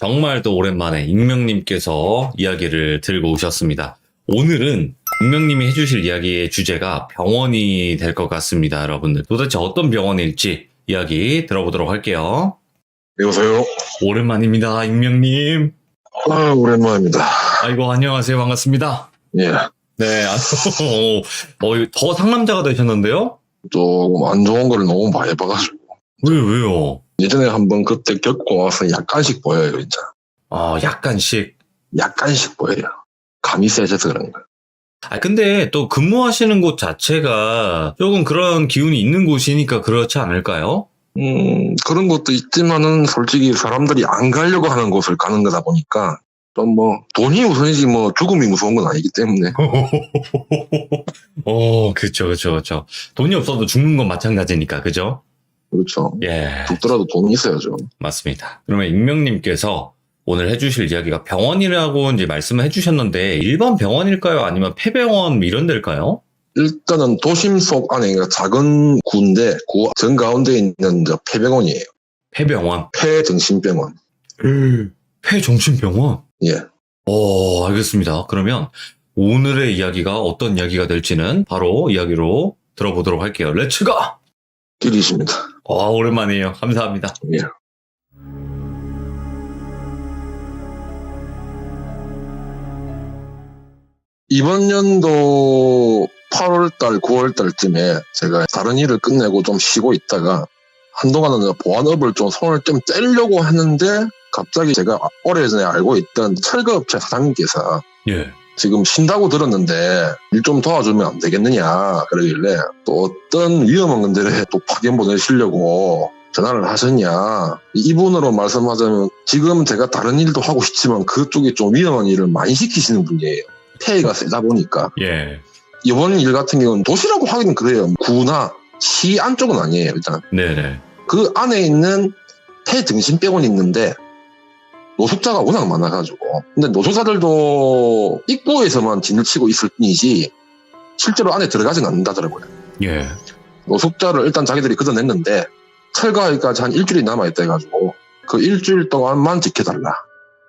정말 또 오랜만에 익명님께서 이야기를 들고 오셨습니다. 오늘은 익명님이 해주실 이야기의 주제가 병원이 될 것 같습니다. 여러분들 도대체 어떤 병원일지 이야기 들어보도록 할게요. 여보세요? 오랜만입니다, 익명님. 오랜만입니다. 아이고, 안녕하세요. 반갑습니다. 예. 네, 더 상남자가 되셨는데요? 조금 안 좋은 걸 너무 많이 봐가지고. 왜요? 예전에 한번 그때 겪고 와서 약간씩 보여요, 진짜. 약간씩. 약간씩 보여요. 감이 세져서 그런 거예요. 근데 또 근무하시는 곳 자체가 조금 그런 기운이 있는 곳이니까 그렇지 않을까요? 그런 것도 있지만은 솔직히 사람들이 안 가려고 하는 곳을 가는 거다 보니까 좀 돈이 우선이지 죽음이 무서운 건 아니기 때문에. 그쵸. 돈이 없어도 죽는 건 마찬가지니까, 그죠? 그렇죠. 예. 죽더라도 돈이 있어야죠. 맞습니다. 그러면 익명님께서 오늘 해주실 이야기가 병원이라고 이제 말씀을 해주셨는데, 일반 병원일까요? 아니면 폐병원 이런 데일까요? 일단은 도심 속 안에 작은 구인데 구 전 가운데 있는 폐병원이에요. 폐병원? 폐정신병원. 폐정신병원? 예. 알겠습니다. 그러면 오늘의 이야기가 어떤 이야기가 될지는 바로 이야기로 들어보도록 할게요. 렛츠고! 길이십니다. 오랜만이에요. 감사합니다. 예. 이번 연도 8월달, 9월달쯤에 제가 다른 일을 끝내고 좀 쉬고 있다가 한동안은 보안업을 좀 손을 좀 떼려고 했는데 갑자기 제가 오래전에 알고 있던 철거업체 사장님께서 예. 지금 쉰다고 들었는데 일 좀 도와주면 안 되겠느냐 그러길래 또 어떤 위험한 건들에 또 파견 보내시려고 전화를 하셨냐. 이분으로 말씀하자면 지금 제가 다른 일도 하고 싶지만 그쪽이 좀 위험한 일을 많이 시키시는 분이에요. 폐해가 세다 보니까. 예. 이번 일 같은 경우는 도시라고 하기는 그래요. 구나 시 안쪽은 아니에요, 일단. 네네. 그 안에 있는 폐정신병원이 있는데 노숙자가 워낙 많아가지고. 근데 노숙자들도 입구에서만 진을 치고 있을 뿐이지 실제로 안에 들어가진 않는다더라고요. 예. 노숙자를 일단 자기들이 걷어냈는데 철거하기까지 한 일주일이 남아있다 해가지고 그 일주일 동안만 지켜달라.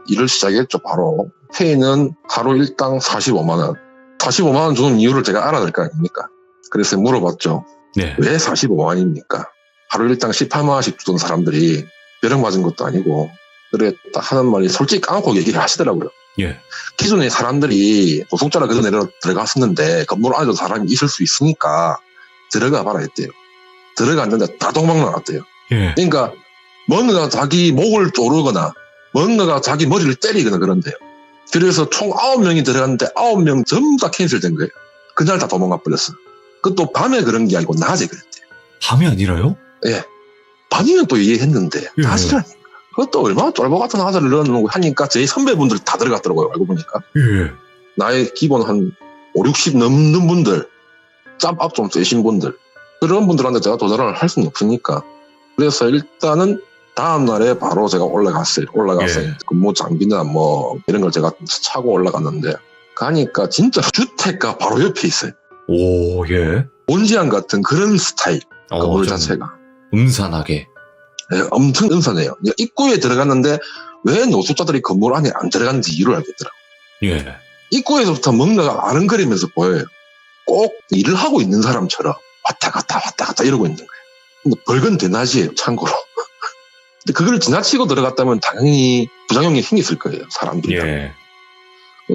일을 시작했죠, 바로. 페이는 하루 일당 45만 원. 45만 원 주는 이유를 제가 알아야 될 거 아닙니까? 그래서 물어봤죠. 네. 왜 45만원입니까? 하루 일당 18만 원씩 주던 사람들이 벼락 맞은 것도 아니고 그래 딱 하는 말이 솔직히 까놓고 얘기를 하시더라고요. 예. 기존에 사람들이 노숙자를 걷어내려 들어갔었는데 건물 안에도 사람이 있을 수 있으니까 들어가 봐라 했대요. 들어갔는데 다 도망 나갔대요. 예. 그러니까 뭔가 자기 목을 조르거나 뭔가가 자기 머리를 때리거나 그런데요. 그래서 총 9명이 들어갔는데 9명 전부 다 캔슬된 거예요. 그날 다 도망가 버렸어. 그것도 밤에 그런 게 아니고 낮에 그랬대요. 밤이 아니라요? 예. 밤이면 또 이해했는데 예. 낮이라니까. 그것도 얼마나 쫄보 같은 화살을 넣어놓고 하니까 제 선배분들 다 들어갔더라고요. 알고 보니까. 예. 나의 기본 한 5, 60 넘는 분들, 짬밥 좀 세신 분들, 그런 분들한테 제가 도전을 할 수는 없으니까. 그래서 일단은 다음날에 바로 제가 올라갔어요. 예. 근무 장비나 이런 걸 제가 차고 올라갔는데, 가니까 진짜 주택가 바로 옆에 있어요. 예. 온지안 같은 그런 스타일, 건물 좀 자체가. 음산하게. 네, 엄청 음산해요. 입구에 들어갔는데, 왜 노숙자들이 건물 안에 안 들어갔는지 이유를 알겠더라고요. 예. 입구에서부터 뭔가가 아른거리면서 보여요. 꼭 일을 하고 있는 사람처럼 왔다 갔다 이러고 있는 거예요. 근데 벌건 대낮이에요, 참고로. 근데 그걸 지나치고 들어갔다면 당연히 부작용이 생겼을 거예요, 사람들이. 예.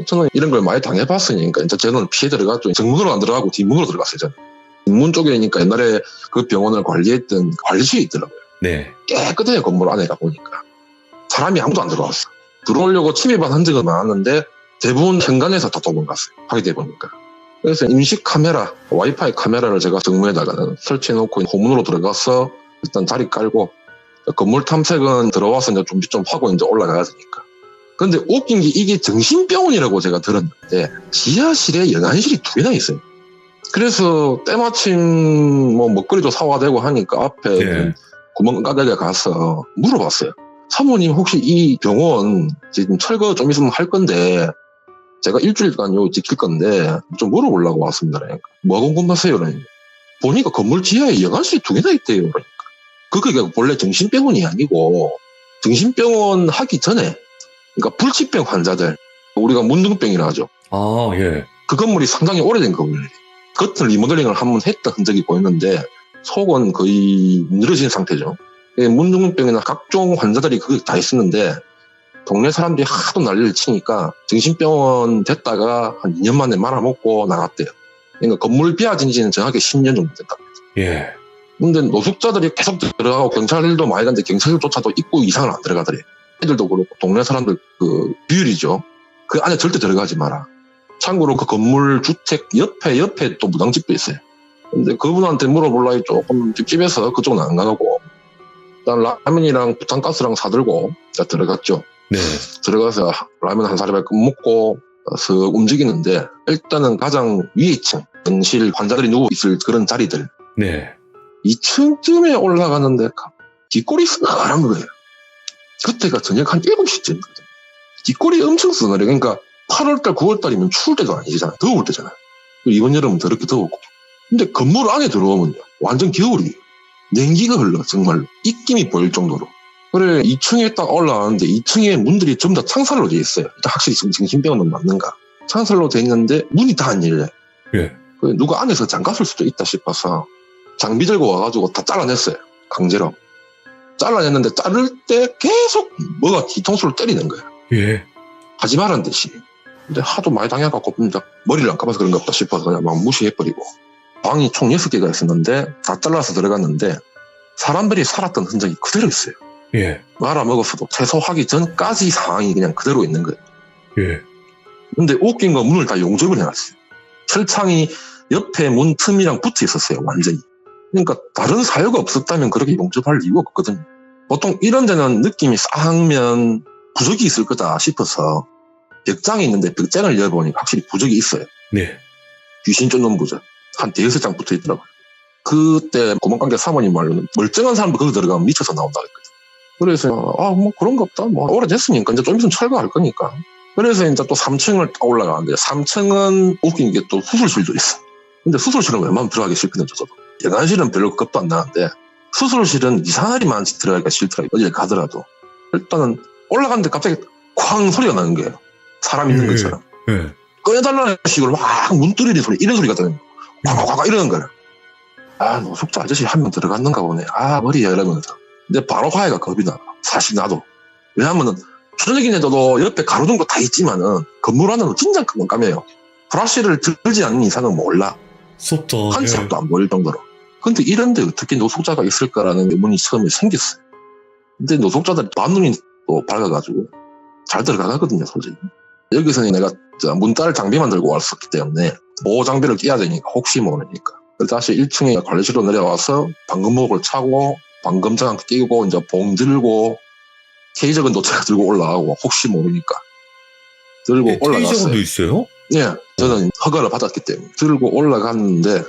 저는 이런 걸 많이 당해봤으니까 이제 저는 피해 들어갔죠. 정문으로 안 들어가고 뒷문으로 들어갔어요, 저는. 뒷문 쪽이니까 옛날에 그 병원을 관리했던 관리실이 있더라고요. 네. 깨끗해요, 건물 안에 가보니까. 사람이 아무도 안 들어왔어. 들어오려고 침입한 흔적은 많았는데 대부분 현관에서 다 도망갔어요, 확인해 보니까. 그래서 임시 카메라, 와이파이 카메라를 제가 정문에다가 설치해놓고 호문으로 들어가서 일단 자리 깔고 건물 탐색은 들어와서 이제 준비 좀 하고 이제 올라가야 되니까. 근데 웃긴 게 이게 정신병원이라고 제가 들었는데 지하실에 연안실이 2개나 있어요. 그래서 때마침 먹거리도 사와야 되고 하니까 앞에 예. 구멍가게에 가서 물어봤어요. 사모님 혹시 이 병원 지금 철거 좀 있으면 할 건데 제가 일주일간 요 지킬 건데 좀 물어보려고 왔습니다. 그러니까. 뭐 궁금하세요? 그러니까. 보니까 건물 지하에 연안실이 2개나 있대요. 그러니까. 그게 원래 정신병원이 아니고 정신병원 하기 전에 그러니까 불치병 환자들, 우리가 문둥병이라 하죠. 아, 예. 그 건물이 상당히 오래된 건물이에요. 겉을 리모델링을 한번 했던 흔적이 보였는데 속은 거의 늘어진 상태죠. 문둥병이나 각종 환자들이 그게 다 있었는데 동네 사람들이 하도 난리를 치니까 정신병원 됐다가 한 2년 만에 말아먹고 나갔대요. 그러니까 건물 비워진 지는 정확히 10년 정도 됐다고 해요. 예. 근데 노숙자들이 계속 들어가고 경찰들도 많이 갔는데 경찰들조차도 입구 이상은 안 들어가더래. 애들도 그렇고 동네 사람들 그 비율이죠. 그 안에 절대 들어가지 마라. 참고로 그 건물 주택 옆에 또 무당집도 있어요. 근데 그분한테 물어보려니 조금 찝찝해서 그쪽은 안 가고 일단 라면이랑 부탄가스랑 사들고 들어갔죠. 네. 들어가서 라면 한 사리밥 먹고 슥 움직이는데 일단은 가장 위에 층 응실 환자들이 누워 있을 그런 자리들 네. 2층쯤에 올라가는데 뒷골이 서늘한 거예요. 그때가 저녁 한 7시쯤이거든. 뒷골이 엄청 서늘해. 그러니까 8월달, 9월달이면 추울 때도 아니잖아. 더울 때잖아. 이번 여름은 더럽게 더웠고. 근데 건물 안에 들어오면요. 완전 겨울이에요. 냉기가 흘러, 정말로. 입김이 보일 정도로. 그래, 2층에 딱 올라가는데 2층에 문들이 전부 다 창살로 되어 있어요. 일단 확실히 정신병원은 맞는가. 창살로 되어 있는데 문이 다 안 열려요. 예. 누가 안에서 장갑을 수도 있다 싶어서 장비 들고 와가지고 다 잘라냈어요. 강제로. 잘라냈는데 자를 때 계속 뭐가 뒤통수를 때리는 거예요. 예. 하지 말란 듯이. 근데 하도 많이 당해갖고 머리를 안 감아서 그런가 보다 싶어서 그냥 막 무시해버리고. 방이 총 6개가 있었는데 다 잘라서 들어갔는데 사람들이 살았던 흔적이 그대로 있어요. 예. 말아먹었어도 퇴소하기 전까지 상황이 그냥 그대로 있는 거예요. 예. 근데 웃긴 건 문을 다 용접을 해놨어요. 철창이 옆에 문 틈이랑 붙어 있었어요. 완전히. 그러니까 다른 사유가 없었다면 그렇게 용접할 이유가 없거든요. 보통 이런 데는 느낌이 싸하면 부적이 있을 거다 싶어서 벽장이 있는데 벽장을 열어보니까 확실히 부적이 있어요. 네. 귀신 쫓는 부적. 한 5장 붙어 있더라고요. 그때 고문관계 사모님 말로는 멀쩡한 사람도 거기 들어가면 미쳐서 나온다고 했거든요. 그래서 뭐 그런 거 없다. 뭐 오래됐으니까 이제 좀 있으면 철거할 거니까. 그래서 이제 또 3층을 올라가는데 3층은 웃긴 게 또 수술실도 있어. 근데 수술실은 웬만하면 들어가기 싫거든요. 저도. 예단실은 별로 겁도 안 나는데 수술실은 이상하리만 들어가기가 싫더라고요. 어디를 가더라도. 일단은 올라갔는데 갑자기 쾅 소리가 나는 거예요. 사람 있는 것처럼. 예. 꺼내달라는 식으로 막 문 뚫리는 소리, 이런 소리가 들어요. 꽉꽉꽉 이러는 거예요. 노숙자 아저씨 한 명 들어갔는가 보네. 머리야 이러면서. 근데 바로 화해가 겁이 나. 사실 나도. 왜냐하면은 초저녁이긴 해도 옆에 가로등도 다 있지만은 건물 안은 진짜 깜깜해요. 프라시를 들지 않는 이상은 몰라. 무섭다. 한 사람도 안 보일 정도로. 근데 이런데 어떻게 노숙자가 있을까라는 의문이 처음에 생겼어요. 근데 노숙자들이 밤눈이 또 밝아가지고 잘 들어가거든요, 솔직히. 여기서는 내가 문달 장비만 들고 왔었기 때문에 보호 장비를 끼야 되니까 혹시 모르니까. 그래서 다시 1층에 관리실로 내려와서 방금목을 차고 방금장 끼고 이제 봉 들고 K적은 노트가 들고 올라가고 혹시 모르니까 들고 예, 올라갔어요. K적도 있어요? 예, 저는 허가를 받았기 때문에 들고 올라갔는데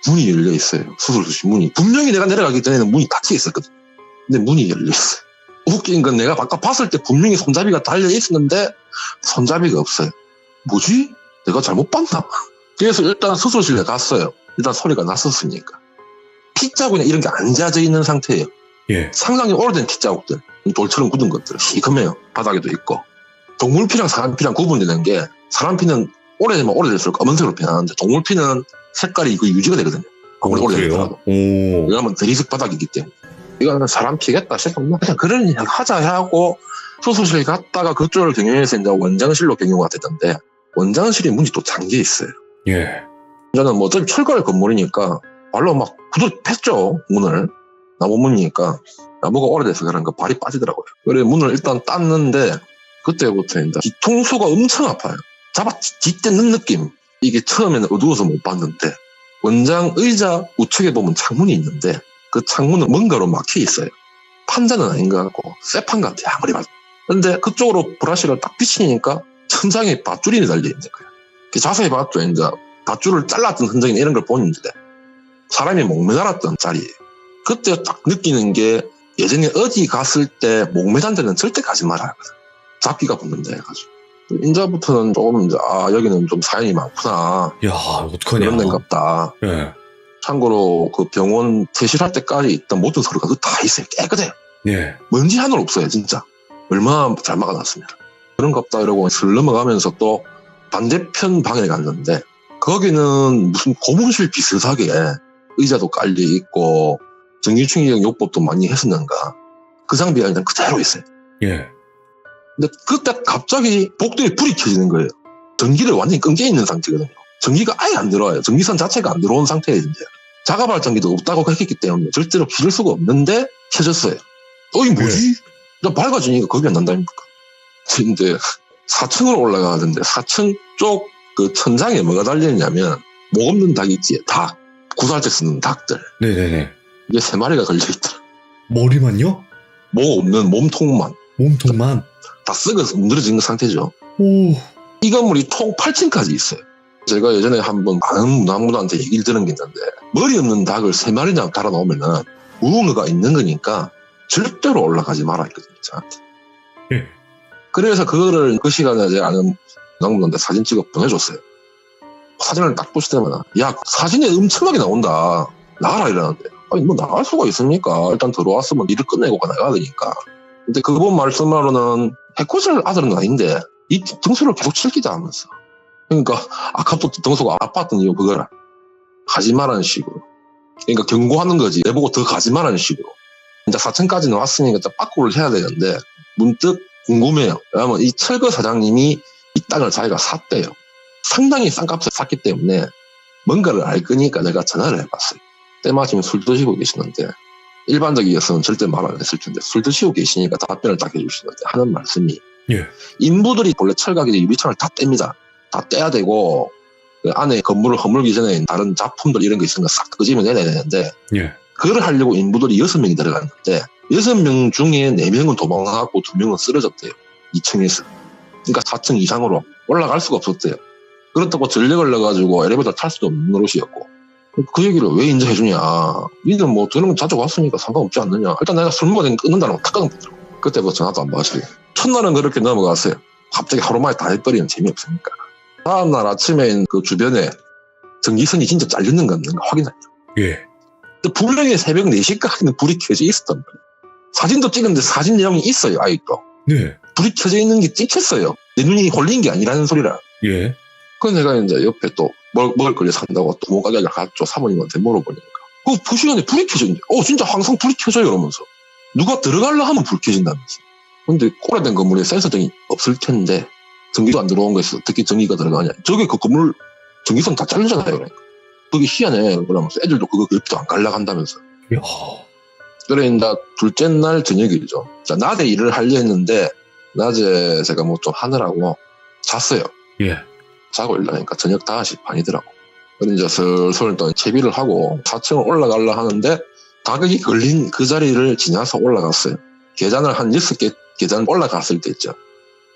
문이 열려 있어요. 수술실 문이. 분명히 내가 내려가기 전에는 문이 닫혀 있었거든. 근데 문이 열려 있어요. 웃긴 건 내가 아까 봤을 때 분명히 손잡이가 달려 있었는데 손잡이가 없어요. 뭐지? 내가 잘못 봤나? 그래서 일단 수술실에 갔어요. 일단 소리가 났었으니까. 피자국이나 이런 게 안 자져 있는 상태예요. 예. 상당히 오래된 피자국들. 돌처럼 굳은 것들. 시커매요. 바닥에도 있고. 동물피랑 사람피랑 구분되는 게 사람피는 오래되면 오래될수록 검은색으로 변하는데 동물피는 색깔이 그 유지가 되거든요. 아무리 오래되더라도. 오. 왜냐하면 대리석 바닥이기 때문에. 이거는 사람 피겠다 싶으면 그냥 그런 일 하자 하고 수술실 갔다가 그쪽을 경영해서 이제 원장실로 경유가 되던데 원장실이 문이 또 잠겨 있어요. 예. 저는 뭐 어차피 철거할 건물이니까 발로 막 구두 팼죠. 문을. 나무문이니까 나무가 오래돼서 그런 거 발이 빠지더라고요. 그래 문을 일단 땄는데 그때부터 이제 뒤통수가 엄청 아파요. 잡아 뒷대는 느낌. 이게 처음에는 어두워서 못 봤는데 원장 의자 우측에 보면 창문이 있는데 그 창문은 뭔가로 막혀 있어요. 판자는 아닌 것 같고 쇠판 같아요. 아무리 봐도. 근데 그쪽으로 브러쉬를 딱 비치니까 천장에 밧줄이 달려있는 거예요. 자세히 봤죠. 이제 밧줄을 잘랐던 흔적이나 이런 걸 보는데 사람이 목매달았던 자리예요. 그때 딱 느끼는 게 예전에 어디 갔을 때 목매단 데는 절대 가지 말아야 하거든. 잡기가 붙는다 해가지고. 인자부터는 조금 이제 여기는 좀 사연이 많구나. 야, 어떡하냐. 그런 데인갑다. 예. 참고로 그 병원 퇴실할 때까지 있던 모든 서류가 다 있어요. 깨끗해요. 예. 먼지 하나 없어요, 진짜. 얼마나 잘 막아놨습니다. 그런가 없다 이러고 슬 넘어가면서 또 반대편 방에 갔는데 거기는 무슨 고문실 비슷하게 의자도 깔려있고 전기충격 요법도 많이 했었는가 그 장비가 그냥 그대로 있어요. 예. 근데 그때 갑자기 복도에 불이 켜지는 거예요. 전기를 완전히 끊겨 있는 상태거든요. 전기가 아예 안 들어와요. 전기선 자체가 안 들어온 상태에 이제 자가 발전기도 없다고 했기 때문에 절대로 켜질 수가 없는데 켜졌어이 뭐지? 나 밝아지니까 겁이 안 난다니까. 근데 4층으로 올라가는데 4층 쪽 그 천장에 뭐가 달려있냐면 목 없는 닭 있지? 닭. 구살제 쓰는 닭들. 네네네. 이게 3마리가 걸려있더라. 머리만요? 목 없는 몸통만. 몸통만? 다 썩어서 문드러진 상태죠. 오. 이 건물이 총 8층까지 있어요. 제가 예전에 한번 아는 문화무도한테 얘기를 들은 게 있는데 머리 없는 닭을 3마리나 달아놓으면은 무언가가 있는 거니까 절대로 올라가지 마라 했거든요. 저한테. 예. 그래서 그거를 그 시간에 제가 아는 문화무도한테 사진 찍어 보내줬어요. 사진을 딱 보실 때마다 야 사진에 엄청나게 나온다. 나가라 이러는데 아니 뭐 나갈 수가 있습니까? 일단 들어왔으면 일을 끝내고 나가야 되니까. 근데 그분 말씀으로는 해코지를 아들은 아닌데 이 등수를 계속 칠기도 하면서 그러니까 아까부터 등수가 아팠던 이유 그거라. 가지 마라는 식으로. 그러니까 경고하는 거지. 내보고 더 가지 마라는 식으로. 이제 4층까지는 왔으니까 빠꾸를 해야 되는데 문득 궁금해요. 왜냐하면 이 철거 사장님이 이 땅을 자기가 샀대요. 상당히 싼 값에 샀기 때문에 뭔가를 알 거니까 내가 전화를 해봤어요. 때마침 술 드시고 계시는데 일반적이어서는 절대 말 안 했을 텐데 술 드시고 계시니까 답변을 딱 해주시는데 하는 말씀이 예. 인부들이 원래 철각에 유리창을 다 뗍니다. 다 떼야 되고 그 안에 건물을 허물기 전에 다른 작품들 이런 거 있으니까 싹 끄집어내야 되는데 예. 그걸 하려고 인부들이 6명이 들어갔는데 6명 중에 4명은 도망가고 2명은 쓰러졌대요. 2층에서. 그러니까 4층 이상으로 올라갈 수가 없었대요. 그렇다고 전력을 넣어가지고 엘리베이터 탈 수도 없는 노릇이었고 그 얘기를 왜 인정해주냐. 니들 뭐 저런 거 자주 왔으니까 상관없지 않느냐. 일단 내가 술 먹으니까 끊는다는 거 탁 끊어보더라고. 그때부터 전화도 안 받으시고 첫날은 그렇게 넘어갔어요. 갑자기 하루 만에 다 해버리면 재미없으니까. 다음날 아침에 그 주변에 전기선이 진짜 잘렸는 거 없는가 확인하죠. 예. 근데 분명히 새벽 4시까지는 불이 켜져 있었단 말이에요. 사진도 찍었는데 사진 내용이 있어요. 아직도. 네. 불이 켜져 있는 게 찍혔어요. 내 눈이 홀린 게 아니라는 소리라. 예. 그래서 내가 이제 옆에 또 먹을 거리 산다고 또 모가게를 갔죠. 사모님한테 물어보니까. 그 시간에 불이 켜졌는데 진짜 항상 불이 켜져요 이러면서. 누가 들어가려 하면 불 켜진다면서. 근데 오래된 건물에 센서등이 없을 텐데 전기도 안 들어온 거에서 어떻게 전기가 들어가냐. 저게 그 건물 전기선 다 잘리잖아요. 그러니까. 그게 희한해. 그러면서 애들도 그거 옆도 안 갈라 간다면서. 야. 그래 이제 둘째 날 저녁이죠. 자, 낮에 일을 하려 했는데 낮에 제가 뭐 좀 하느라고 잤어요. 예. 자고 일어나니까 저녁 5시 반이더라고. 그래 이제 슬슬 또 채비를 하고 4층을 올라가려 하는데 가격이 걸린 그 자리를 지나서 올라갔어요. 계단을 한 6개 계단 올라갔을 때 있죠.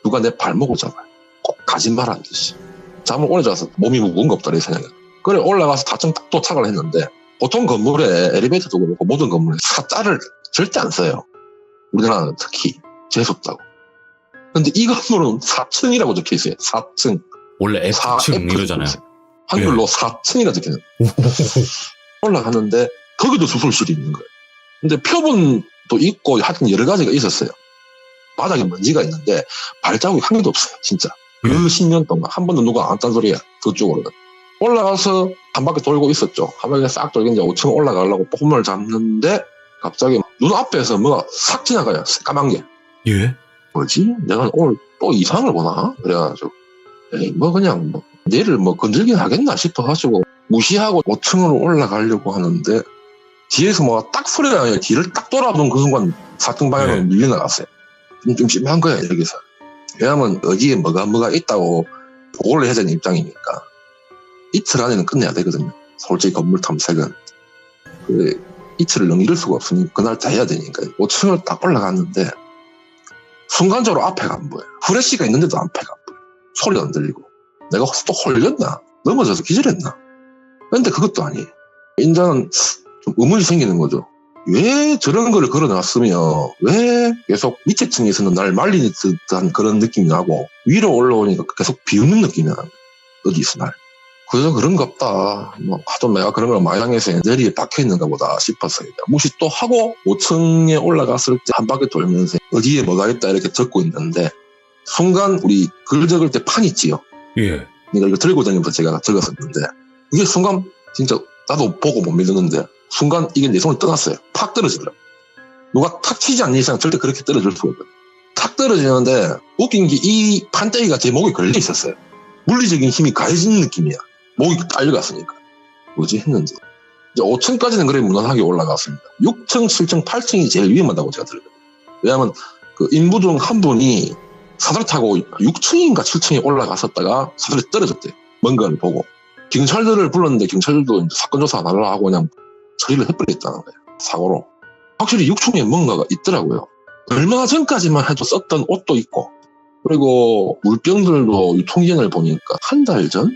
누가 내 발목을 잡아요. 꼭 가지 말라는 듯이. 잠을 오래 자서 몸이 무거운 거 없다 이 생각이. 그래 올라가서 4층 딱 도착을 했는데 보통 건물에 엘리베이터도 그렇고 모든 건물에 사자를 절대 안 써요. 우리나라는 특히 재수없다고. 근데 이 건물은 4층이라고 적혀 있어요. 4층. 원래 F층 이러잖아요. 한글로 예. 4층이라 적혀 있는. 올라가는데 거기도 수술실이 있는 거예요. 근데 표본도 있고 하여튼 여러 가지가 있었어요. 바닥에 먼지가 있는데 발자국이 한 개도 없어요. 진짜. 그 10년 동안 한 번도 누가 안 왔단 소리야. 그쪽으로는. 올라가서 한 바퀴 돌고 있었죠. 한 바퀴 싹 돌고 이제 5층 올라가려고 폼을 잡는데 갑자기 눈앞에서 뭐가 싹 지나가요. 까만 게. 예. 뭐지? 내가 오늘 또 이상을 보나? 그래가지고 에이 뭐 그냥 뭐 얘를 뭐 건들긴 하겠나 싶어가지고 무시하고 5층으로 올라가려고 하는데 뒤에서 뭐가 딱 소리가 나요. 뒤를 딱 돌아보는 그 순간 4층 방향으로 밀려나갔어요. 좀 심한 거야 여기서. 왜냐면 어디에 뭐가 있다고 보고를 해야 되는 입장이니까 이틀 안에는 끝내야 되거든요. 솔직히 건물 탐색은. 이틀을 넘길 수가 없으니 그날 다 해야 되니까 5층을 딱 올라갔는데 순간적으로 앞에가 안 보여요. 후레쉬가 있는데도 앞에가 안 보여요. 소리가 안 들리고. 내가 또 홀렸나? 넘어져서 기절했나? 근데 그것도 아니에요. 인자는 좀 의문이 생기는 거죠. 왜 저런 거를 걸어놨으면 왜 계속 밑에 층에서는 날 말리는 듯한 그런 느낌이 나고 위로 올라오니까 계속 비웃는 느낌이 나는 거예요. 어디서 날. 그래서 그런갑다. 뭐 하도 내가 그런 걸 많이 당해서 내리에 박혀있는가 보다 싶었어요. 무시 또 하고 5층에 올라갔을 때 한 바퀴 돌면서 어디에 뭐가 있다 이렇게 적고 있는데 순간 우리 글 적을 때 판 있지요. 예. 그러니까 이거 들고 다니면서 제가 적었었는데 이게 순간 진짜 나도 보고 못 믿었는데 순간 이게 내 손을 떠났어요. 팍 떨어지더라고요. 누가 탁 치지 않는 이상 절대 그렇게 떨어질 수가 없거든요. 탁 떨어지는데 웃긴 게 이 판때기가 제 목에 걸려 있었어요. 물리적인 힘이 가해지는 느낌이야. 목이 딸려갔으니까. 뭐지 했는지. 이제 5층까지는 그래 무난하게 올라갔습니다. 6층, 7층, 8층이 제일 위험하다고 제가 들었거든요. 왜냐하면 그 인부 중 한 분이 사다리 타고 6층인가 7층에 올라갔었다가 사다리 떨어졌대요. 뭔가를 보고. 경찰들을 불렀는데 경찰들도 이제 사건 조사 안 하려고 하고 그냥 처리를 해버렸다는 거예요. 사고로. 확실히 6층에 뭔가가 있더라고요. 얼마 전까지만 해도 썼던 옷도 있고 그리고 물병들도 유통기한을 보니까 한 달 전?